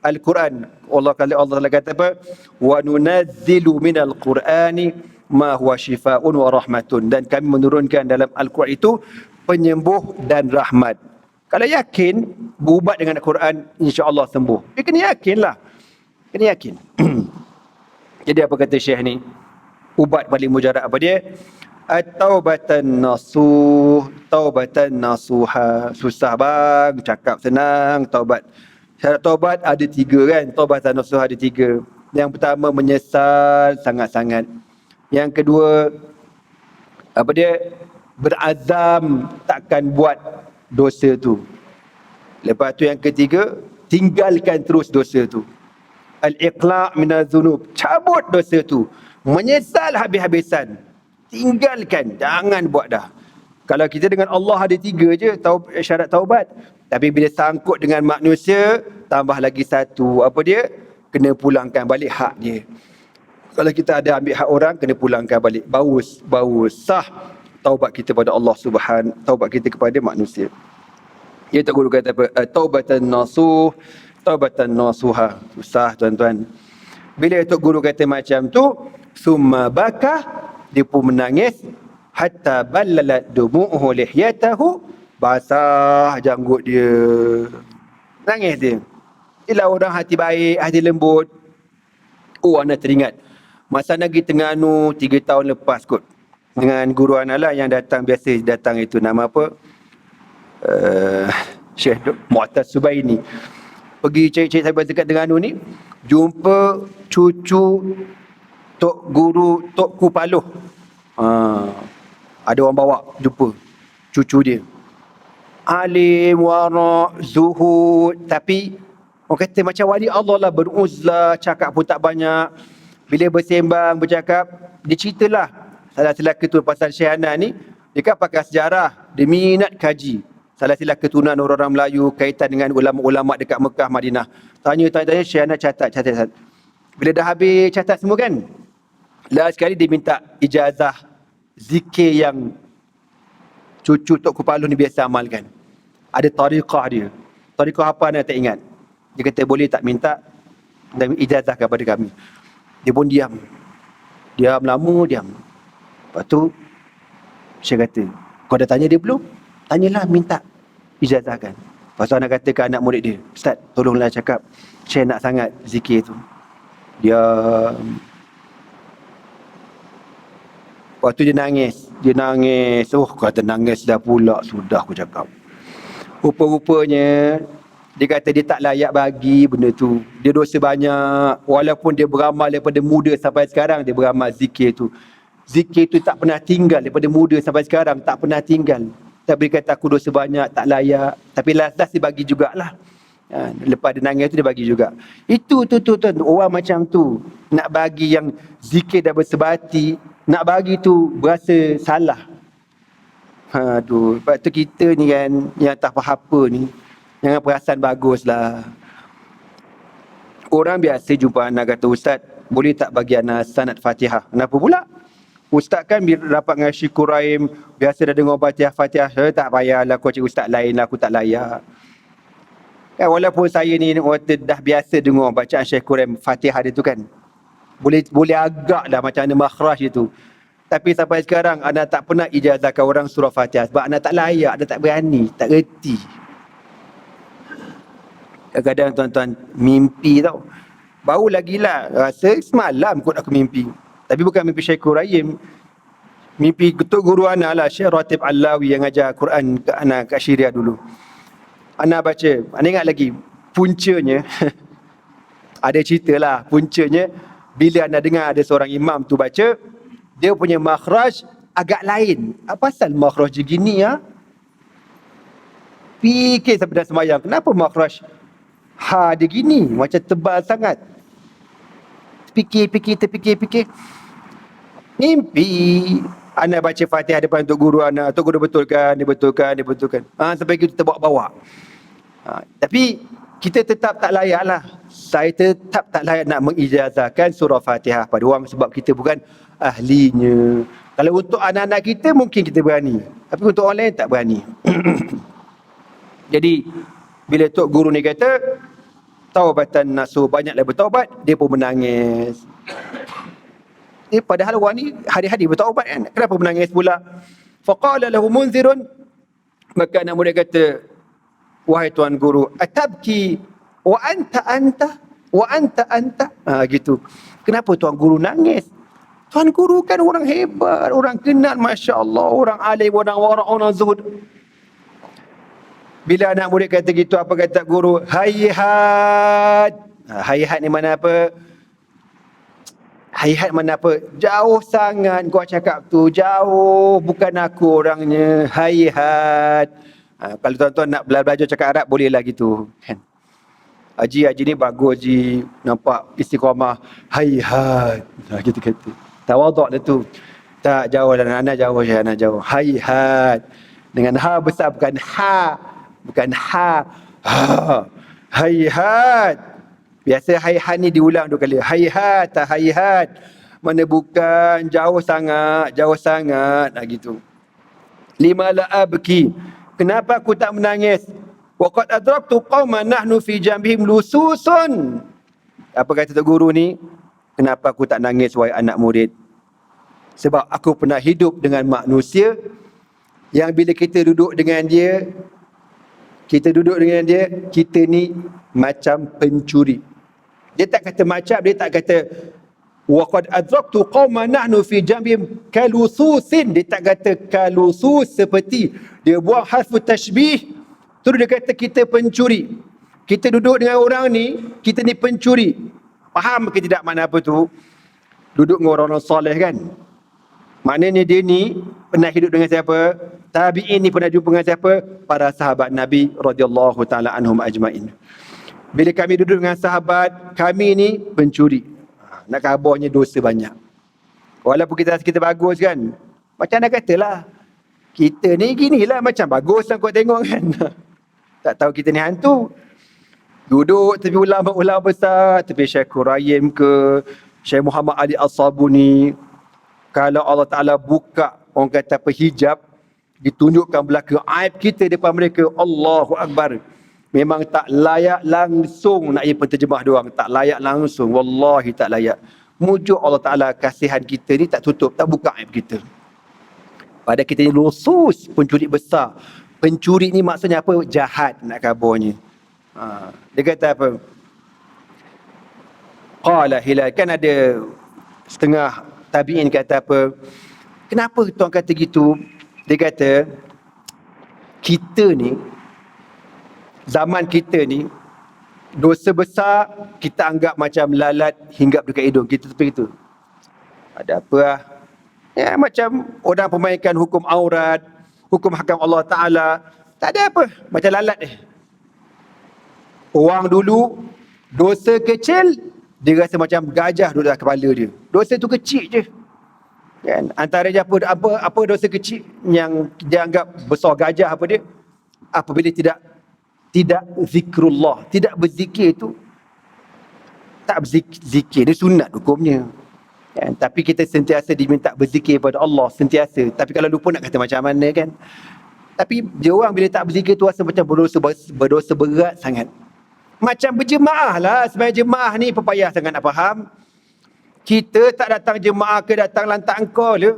Al-Quran. Allah kata apa? Wa nunazzilu minal Qur'ani ma huwa shifaa'un wa rahmatun. Dan kami menurunkan dalam Al-Quran itu penyembuh dan rahmat. Kalau yakin berubat dengan Al-Quran, insya-Allah sembuh. Dia kena yakinlah. Kena yakin. Jadi apa kata Syekh ni? Ubat paling mujarab apa dia? At-taubatan nasuh, taubatan nasuha. Susah bang, cakap senang. Syarat taubat ada 3 kan? Taubatan nasuh ada 3. Yang pertama menyesal sangat-sangat. Yang kedua apa dia? Berazam takkan buat dosa tu. Lepas tu yang ketiga, tinggalkan terus dosa tu. Al-iqla' minaz zunub, cabut dosa tu. Menyesal habis-habisan. Tinggalkan, jangan buat dah. Kalau kita dengan Allah ada 3 je syarat taubat. Tapi bila sangkut dengan manusia, tambah lagi 1. Apa dia? Kena pulangkan balik hak dia. Kalau kita ada ambil hak orang, kena pulangkan balik. Baus. Sah taubat kita pada Allah Subhanahu, taubat kita kepada manusia. Ya tak guru kata apa? Taubatan nasuh, taubatan nasuha. Susah tuan-tuan. Bila Tok Guru kata macam tu, summa baka, dia pun menangis, hatta ballalat dumu'uhu lihyatahu, basah janggut dia. Nangis dia. Ialah orang hati baik, hati lembut. Oh, Ana teringat masa Ana pergi Terengganu 3 tahun lepas kot, dengan guru Ana lah yang biasa datang itu, nama apa? Syekh Mu'taz Subaini. Pergi cari-cari sahabat dekat Terengganu ni, jumpa cucu Tok Guru Tok Kupaloh. Ada orang bawa jumpa cucu dia. Alim, wara', zuhud, tapi orang kata macam wali Allah lah, beruzlah, cakap pun tak banyak. Bila bersembang, bercakap, dia ceritalah salah-salah keturunan pasal Syekh Hanan ni, dia kan pakar sejarah, dia minat kaji salah-salah keturunan orang-orang Melayu kaitan dengan ulama-ulama dekat Mekah, Madinah. Tanya Syekh Hanan catat. Bila dah habis catat semua kan, last sekali dia minta ijazah zikir yang cucu Tok Kupaloh ni biasa amalkan. Ada tariqah dia. Tariqah apa Ana tak ingat. Dia kata boleh tak minta dan ijazah kepada kami. Dia pun diam. Diam lama, diam. Lepas tu Syekh kata, kau dah tanya dia belum? Tanyalah, minta ijazahkan. Lepas tu Ana kata ke anak murid dia, Ustaz tolonglah cakap Syekh nak sangat zikir tu. Diam. Lepas tu dia nangis. Oh, kata nangis dah pula. Sudah aku cakap. Rupa-rupanya, dia kata dia tak layak bagi benda tu. Dia dosa banyak. Walaupun dia beramal daripada muda sampai sekarang, dia beramal zikir tu. Zikir tu tak pernah tinggal. Daripada muda sampai sekarang, tak pernah tinggal. Tapi dia kata aku dosa banyak, tak layak. Tapi last dia bagi jugalah. Lepas dia nangis tu, dia bagi juga. Itu tu orang macam tu. Nak bagi yang zikir dah bersebati, nak bagi tu berasa salah. Aduh, sebab tu kita ni kan, yang tak faham apa ni, jangan perasaan baguslah. Orang biasa jumpa anak kata, Ustaz, boleh tak bagi anak sanad Fatihah? Kenapa pula? Ustaz kan bila dapat dengan Syekh Quraim, biasa dah dengar Fatihah. Saya tak payahlah, aku cakap Ustaz lain lah, aku tak layak. Kan, walaupun saya ni dah biasa dengar bacaan Syekh Quraim, Fatihah dia tu kan, boleh agak lah macam mana makhraj itu. Tapi sampai sekarang Ana tak pernah ijazahkan orang surah Fatihah sebab Ana tak layak, Ana tak berani, tak reti. Kadang-kadang tuan-tuan mimpi tau. Baru lagi lah rasa semalam kot aku mimpi. Tapi bukan mimpi Syekh Quraim. Mimpi Tok Guru Ana lah, Syekh Ratib Alawi yang ajar Quran kat Ana kat Syria dulu. Ana baca, Ana ingat lagi puncanya ada cerita lah, puncanya bila Ana dengar ada seorang imam tu baca, dia punya makhraj agak lain. Apa pasal makhraj dia gini ya? Fikir sampai dah semayang, kenapa makhraj dia gini, macam tebal sangat. Terfikir. Mimpi Ana baca Fatihah depan Tok Guru Ana. Tok Guru betulkan. Sampai kita bawa-bawa. Tapi kita tetap tak layak lah. Saya tetap tak layak nak mengijazahkan surah Fatihah pada orang sebab kita bukan ahlinya. Kalau untuk anak-anak kita mungkin kita berani. Tapi untuk orang lain tak berani. Jadi bila Tok Guru ni kata taubatan nasuh, banyaklah bertaubat, dia pun menangis. Padahal orang ni hari-hari bertaubat kan. Kenapa menangis pula? Faqala lahu munzirun, maka anak murid kata, wahai Tuan Guru, atabki wa anta wa anta. Gitu. Kenapa Tuan Guru nangis? Tuan Guru kan orang hebat, orang kenal, masya-Allah, orang alim, orang wara', orang zuhud. Bila anak murid kata gitu, apa kata guru? Hayhat. Hayhat ni mana apa? Hayhat mana apa? Jauh sangat kau cakap tu, jauh, bukan aku orangnya. Hayhat. Kalau tuan-tuan nak belajar cakap Arab, bolehlah gitu kan. Haji ni bagus Haji, nampak istiqamah. Hayhat. Gitu kata. Tawaduk dah tu. Tak, jauh lah anak jauh je, anak jauh. Hayhat. Dengan ha besar, bukan ha. Bukan ha. Ha. Hayhat. Biasa hayhat ni diulang 2 kali. Hayhat, hayhat. Mana bukan, jauh sangat, jauh sangat. Gitu. Lima la abki. Kenapa aku tak menangis? Waqad adraktu qauman nahnu fi jambihim lususun. Apa kata Tok Guru ni? Kenapa aku tak nangis wahai anak murid? Sebab aku pernah hidup dengan manusia yang bila kita duduk dengan dia, kita ni macam pencuri. Dia tak kata macam, dia tak kata waqad adraktu qauman nahnu fi jambihim kalususin. Dia tak kata kalusus seperti. Dia buang harfu tashbih. Terus dia kata kita pencuri. Kita duduk dengan orang ni, kita ni pencuri. Faham ke tidak makna apa tu? Duduk dengan orang-orang soleh kan? Maknanya dia ni pernah hidup dengan siapa? Tabi'in ni pernah jumpa dengan siapa? Para sahabat Nabi radhiyallahu taala anhum ajmain. Bila kami duduk dengan sahabat, kami ni pencuri. Nak khabarnya dosa banyak. Walaupun kita bagus kan. Macam nak katalah, kita ni ginilah macam bagus lah kau tengok kan. Tak tahu kita ni hantu. Duduk tepi ulama-ulama besar, tepi Syekh Quraim ke, Syekh Muhammad Ali As-Sabuni. Kalau Allah Ta'ala buka, orang kata apa, hijab, ditunjukkan belaka aib kita depan mereka, Allahu Akbar. Memang tak layak langsung nak ia penterjemah doang. Tak layak langsung. Wallahi tak layak. Mujuk Allah Ta'ala kasihan kita ni tak tutup, tak buka aib kita. Padahal kita ni lusus, pencuri besar. Pencuri ni maksudnya apa? Jahat nak kabarnya. Dia kata apa? Qala Hilal. Kan ada setengah tabi'in kata apa? Kenapa tuan kata gitu? Dia kata, kita ni, zaman kita ni, dosa besar kita anggap macam lalat hinggap dekat hidung. Kita seperti itu. Ada apa lah? Ya, macam orang permainkan hukum aurat, hukum hakam Allah Ta'ala. Tak ada apa. Macam lalat ni. Orang dulu, dosa kecil, dia rasa macam gajah duduk dalam kepala dia. Dosa tu kecil je. Kan? Antaranya apa dosa kecil yang dia anggap besar gajah apa dia? Apabila tidak zikrullah, tidak berzikir tu, tak berzikir, dia sunat hukumnya. Kan? Tapi kita sentiasa diminta berzikir pada Allah, sentiasa. Tapi kalau lupa nak kata macam mana kan? Tapi dia orang bila tak berzikir tu rasa macam berdosa berat sangat. Macam berjemaah lah. Sebenarnya jemaah ni pepayah sangat nak faham. Kita tak datang jemaah ke datang lantak engkau je.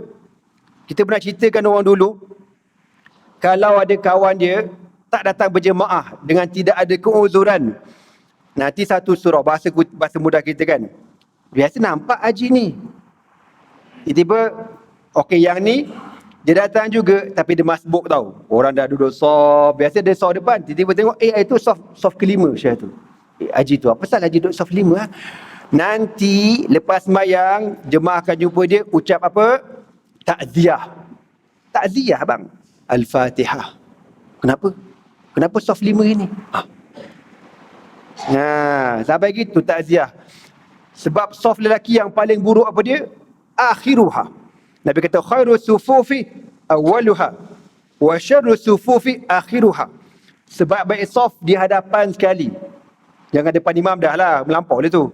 Kita pernah ceritakan orang dulu, kalau ada kawan dia tak datang berjemaah dengan tidak ada keuzuran, nanti satu surah, bahasa mudah kita kan, biasa nampak haji ni, tiba-tiba okey yang ni dia datang juga tapi dia masbuk tau. Orang dah duduk soft, biasa dia soft depan, tiba-tiba tengok itu soft kelima Syekh tu. Haji tu, apa salah haji duduk soft kelima? Nanti lepas sembahyang jemaah akan jumpa dia, ucap apa? Takziah. Takziah bang. Al-Fatihah. Kenapa soft 5 ini? Sampai gitu takziah. Sebab soft lelaki yang paling buruk apa dia? Akhiruha. Nabi kata khairu sufufi awwaluha wa syarru sufufi akhiruha. Sebaik-baik soft di hadapan sekali. Jangan depan imam dah lah, melampau lah tu.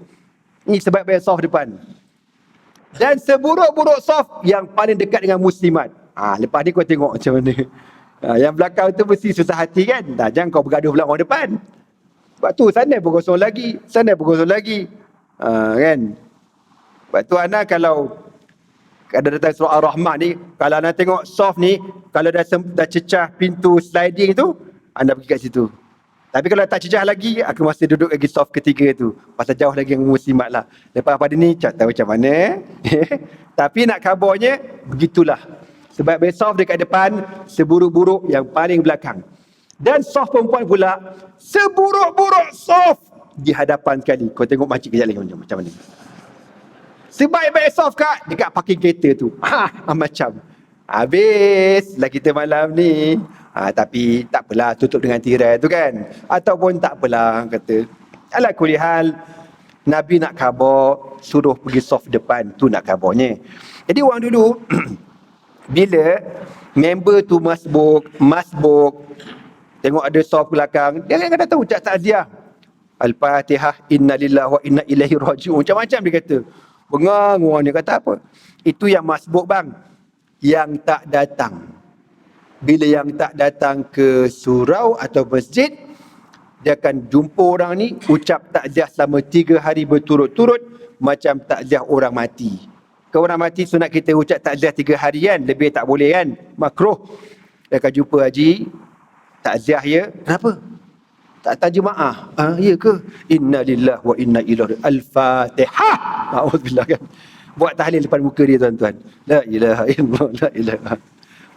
Ini sebaik-baik soft depan. Dan seburuk-buruk soft yang paling dekat dengan muslimat. Lepas ni kau tengok macam mana. Yang belakang tu mesti susah hati kan. Jangan kau bergaduh pula orang depan. Sebab tu sana pun kosong lagi, sana pun kosong lagi. Kan. Sebab tu Ana kalau ada datang surah Ar-Rahman ni, kalau Ana tengok soft ni, kalau dah cecah pintu sliding tu, Anda pergi kat situ. Tapi kalau tak cecah lagi, aku masih duduk lagi soft ketiga tu. Pasal jauh lagi dengan muslimat lah. Lepas pada ni, tak tahu macam mana. Tapi nak kabarnya, begitulah. Sebab soft dekat depan, seburuk-buruk yang paling belakang. Dan soft perempuan pula, seburuk-buruk soft di hadapan sekali. Kau tengok makcik kejap lagi macam mana. Sebaik-baik soft dekat parking kereta tu. Macam. Habis lah kita malam ni. Tapi tak apalah, tutup dengan tirai tu kan. Ataupun tak apalah, kata. Ala kulihal, Nabi nak khabar, suruh pergi soft depan. Tu nak khabarnya. Jadi orang dulu, bila member tu masbuk, tengok ada soft belakang, dia akan datang ucap takziah. Al-Fatihah, inna lillahi wa inna ilaihi raji'un. Macam-macam dia kata. Bengang orang dia kata apa? Itu yang masbuk bang. Yang tak datang. Bila yang tak datang ke surau atau masjid, dia akan jumpa orang ni, ucap takziah selama 3 hari berturut-turut, macam takziah orang mati. Kalau orang mati sunat kita ucap takziah 3 hari kan, lebih tak boleh kan, makruh. Dia akan jumpa haji, takziah ya, kenapa? Tak terjemaah. Ya ke? Inna lillahi wa inna ilaihi Al-Fatihah. Auzubillah kan. Buat tahlil depan muka dia tuan-tuan. La ilaha illallah, la ilaha.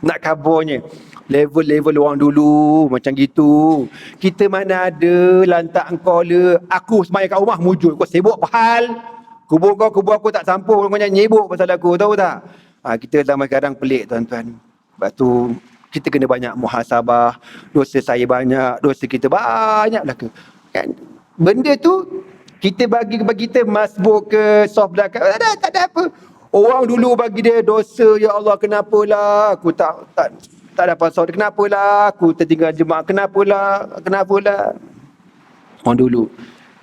Nak kabarnya level-level orang dulu macam gitu. Kita mana ada lantak engkau le. Aku sembahyang kat rumah mujur. Kau sibuk apa hal? Kubur aku tak sampul. Kau jangan nyibuk pasal aku, tahu tak? Kita zaman sekarang pelik tuan-tuan. Sebab tu kita kena banyak muhasabah. Dosa saya banyak, dosa kita banyak lah ke. Kan? Benda tu kita bagi kita masbuk ke soft belakang. Tak ada apa. Orang dulu bagi dia dosa, ya Allah kenapalah aku tak dapat soft, kenapalah aku tertinggal jemaah, kenapalah. Orang dulu.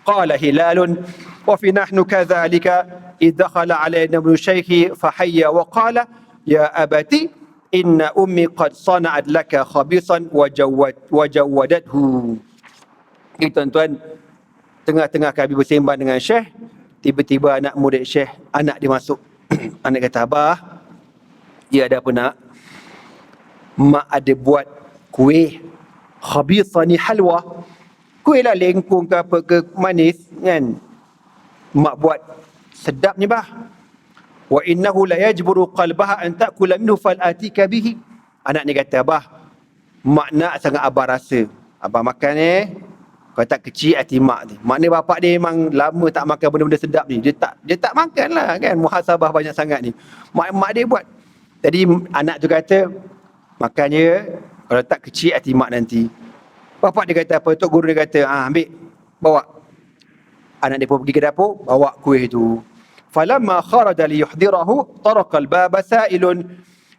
Qala Hilalun wa fi nahnu kadzalika idh dakhala alaina ibn shaykhi fa hayya wa qala ya abati inna ummi qad sana'at laka khabisan wa jawadathu. Tuan-tuan, tengah-tengah kami bersembang dengan Syekh, tiba-tiba anak murid Syekh, anak dia masuk. Anak kata, abah, ya ada apa nak? Mak ada buat kuih khabisani halwa. Kuih lah lengkung ke apa ke manis kan. Mak buat sedap ni bah. Wa innahu la yajburu qalbaha an ta'kula minhu fal atika bihi. Anak ni kata, abah, mak nak sangat abah rasa. Abah makan kau tak kecil hati mak ni. Maknanya bapak dia memang lama tak makan benda-benda sedap ni. Dia tak makan lah kan. Muhasabah banyak sangat ni. Mak dia buat. Jadi anak tu kata, makannya kalau tak kecil hati mak nanti. Bapak dia kata apa? Tok guru dia kata, ambil, bawa. Anak dia pun pergi ke dapur, bawa kuih tu. Falamma kharaja li yuhdirahu taraqa al-baba sa'ilun.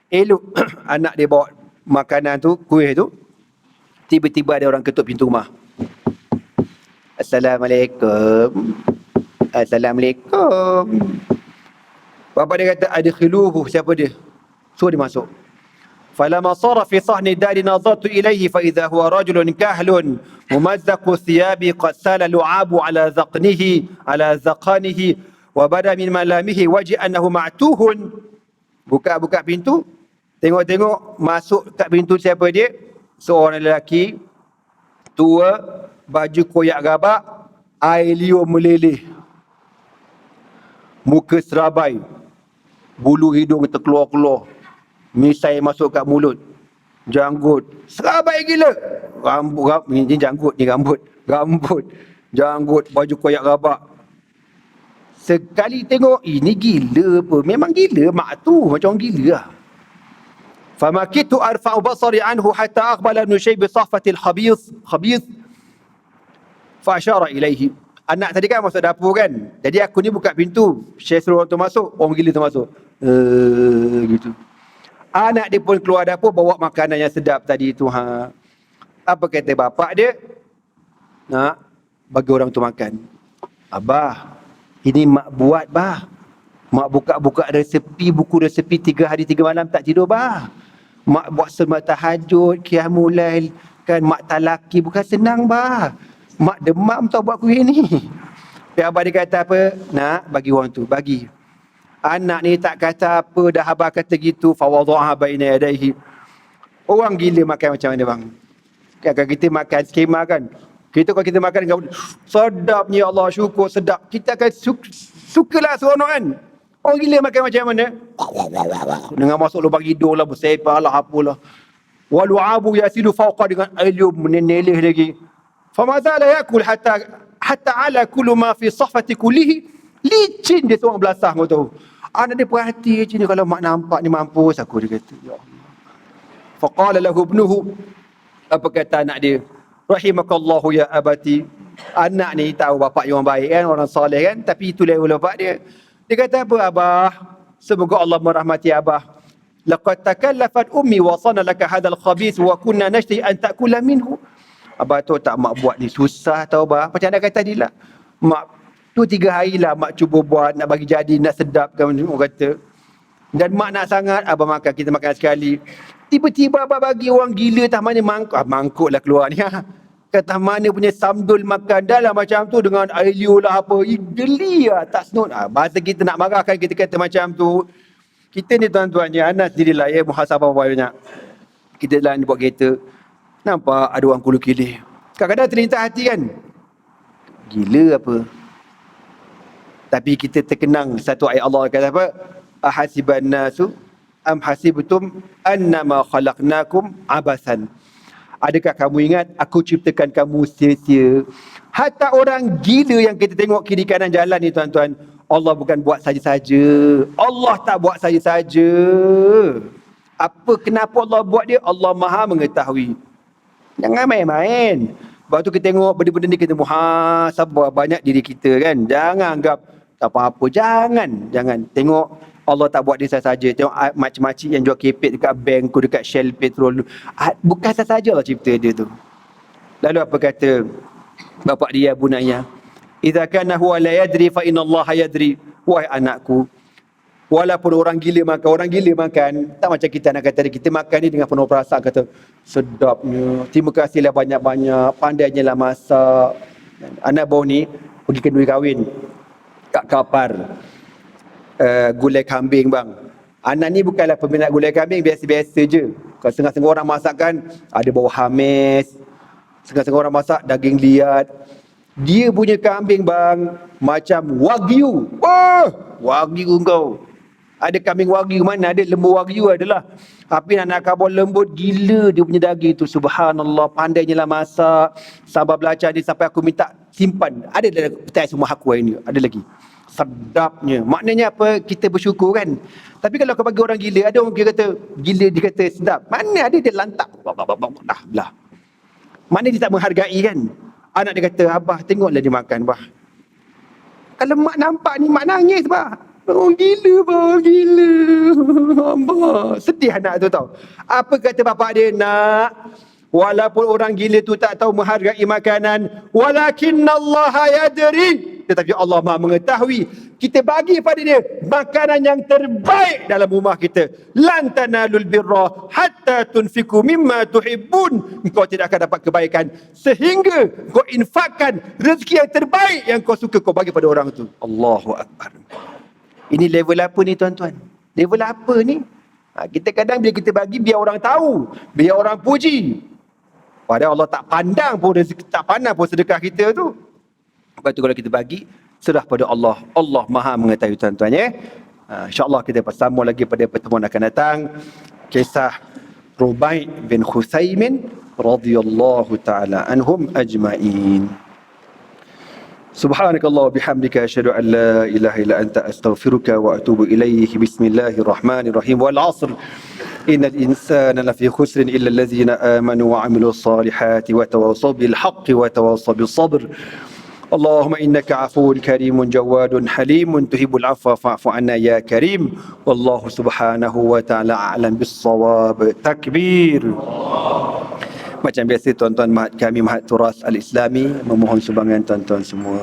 Elok anak dia bawa makanan tu, kuih tu. Tiba-tiba ada orang ketuk pintu rumah. Assalamualaikum. Assalamualaikum. Bapak dia kata, adkhiluhu. Siapa dia? Suruh dia masuk. Falamma sara fi sahni dari nazartu ilaihi fa idza huwa rajulun kahlun mumazzaqu thiyabi qad sala lu'abu ala zaqanihi wa bada min malamihi waji annahu ma'tuhun. Buka pintu, tengok masuk kat pintu siapa dia? Seorang lelaki tua, baju koyak gabak, air liur meleleh, muka serabai, bulu hidung terkeluar-keluar, misai masuk kat mulut, janggut serabai gila, rambut, janggut, baju koyak gabak. Sekali tengok, ini gila apa? Memang gila mak tu, macam orang gila lah. Famakitu arfa'u basari anhu hatta aqbala ibn Syekh bi sahfatil khabith fa asyara ilaihi. Anak tadi kan masuk dapur kan. Jadi aku ni buka pintu, Syekh suruh orang tu masuk, orang gila tu masuk. Gitu. Anak dia pun keluar dapur bawa makanan yang sedap tadi tu. Apa kata bapak dia? Nak bagi orang tu makan. Abah, ini mak buat bah. Mak buka-buka resepi, buku resepi 3 hari 3 malam tak tidur bah. Mak buat solat tahajud, qiyamul lail, kan mak talaki bukan senang bah. Mak demam tau buat kuih ni. Dia abah dia kata apa? Nak bagi orang tu, bagi. Anak ni tak kata apa, dah abah kata gitu, fawadha'a baina yadayhi. Orang gila makan macam mana bang? Kan kita makan skema kan. Kita kalau kita makan sedapnya Allah, syukur sedap. Kita akan sukalah seronok kan. Orang gila makan macam mana? Dengan masuk lubang hidung lah, bersepah lah, apalah. Walu'abu yasidu fawqa, dengan ailium meneleh lagi. Famazala yakul hatta ala kullu ma fi sahfati kullihi. Licin dia seorang belasah, kau tahu. Anak dia perhati je ni, kalau mak nampak ni mampus aku, dia kata. Ya Allah. Faqala lahu ibnuhu, apa kata anak dia? Rahimakallahu ya abati. Anak ni tahu bapak dia orang baik kan, orang soleh kan, tapi itu level bapak dia. Dia kata apa, abah? Semoga Allah merahmati abah. Laqad takallafat ummi wa sana laka hadzal khabith wa kunna nashti an ta'kula minhu. Abah tu tak mak buat ni susah tau bah. Macam nak kata dia lah. Mak tu 3 hari lah mak cuba buat, nak bagi jadi, nak sedapkan orang kata. Dan mak nak sangat, abah makan, kita makan sekali. Tiba-tiba abah bagi orang gila tah mana mangkuk. Mangkuk lah keluar ni. Kata mana punya samdul makan dalam macam tu dengan air liu lah apa. Geli lah, tak senut. Bahasa kita nak marahkan, kita kata macam tu. Kita ni tuan-tuan ni, anak sendirilah ya, muhasabah banyak. Kita lah ni buat kereta. Nampak ada orang kulu kilih. Kadang-kadang terlintas hati kan. Gila apa. Tapi kita terkenang satu ayat Allah kata apa? Ahasiban nasu am hasibtum annama khalaqnakum abasan. Adakah kamu ingat aku ciptakan kamu sia-sia? Hatta orang gila yang kita tengok kiri kanan jalan ni tuan-tuan, Allah bukan buat saja-saja. Allah tak buat saja-saja. Apa kenapa Allah buat dia? Allah Maha mengetahui. Jangan main-main. Lepas tu kita tengok benda-benda ni, kita muhasabah banyak diri kita kan. Jangan anggap tak apa-apa. Jangan. Tengok Allah tak buat dia saja. Tengok makcik-makcik yang jual kepek dekat bank, dekat Shell petrol. Bukan saja Allah cipta dia tu. Lalu apa kata bapak dia, bunaya? Idza kana huwa la yadri fa inna Allah yadri. Wahai anakku, walaupun orang gila makan, tak macam kita nak kata kita makan ni dengan penuh perasaan, kata sedapnya, terima kasihlah banyak-banyak, pandainya lah masak. Anak bau ni pergi kenduri kahwin kat Kapar. Gulai kambing bang. Anak ni bukanlah peminat gulai kambing, biasa-biasa je. Kalau setengah-setengah orang masak kan, ada bau hamis. Setengah-setengah orang masak daging liat. Dia punya kambing bang, macam wagyu. Oh, wagyu kau. Ada kambing wagyu mana? Ada lembu wagyu adalah. Tapi nak kabur lembut, gila dia punya daging tu. Subhanallah, pandainya lah masak. Sabar belajar dia sampai aku minta simpan. Ada dalam peti semua aku hari ni. Ada lagi. Sedapnya. Maknanya apa? Kita bersyukur kan. Tapi kalau kau bagi orang gila, ada orang kata gila, dia kata sedap. Mana ada dia lantak. Dah belah. Mana dia tak menghargai kan? Anak dia kata, abah tengoklah dia makan bah. Kalau mak nampak ni, mak nangis bah. Oh gila bah, gila. Abah. Sedih anak tu tau. Apa kata bapak dia? Nak, walaupun orang gila tu tak tahu menghargai makanan, walakinnallaha yadri, tetapi Allah Maha mengetahui. Kita bagi pada dia makanan yang terbaik dalam rumah kita. Lan tanalul birra hatta tunfiku mimma tuhibbun. Engkau tidak akan dapat kebaikan sehingga kau infakkan rezeki yang terbaik yang kau suka, kau bagi pada orang tu. Allahu Akbar. Ini level apa ni tuan-tuan? Level apa ni? Kita kadang bila kita bagi, biar orang tahu, biar orang puji. Padahal Allah tak pandang pun rezeki, tak pandang pun sedekah kita tu. Lepas tu kalau kita bagi, serah pada Allah. Allah Maha mengetahui tuan-tuan ya. InsyaAllah kita bersama lagi pada pertemuan akan datang. Kisah Rubai' bin Khusaymin radhiyallahu ta'ala anhum ajma'in. Subhanakallah bihamdika asyhadu an la ilaha illa anta astaghfiruka wa atubu ilaih. Bismillahirrahmanirrahim. Wal 'ashr innal insana lafi khusrin illa allazina amanu wa 'amilus solihati wa tawassaw bil haqqi wa tawassaw bis sabr. Allahumma innaka 'afuwun karimun jawadun halimun tuhibbul 'afwa fa'fu 'anna ya karim. Wallahu subhanahu wa ta'ala a'lam bis shawab. Takbir. Macam biasa tuan-tuan Mahat kami, Mahat Turas Al-Islami, memohon sumbangan tuan-tuan semua.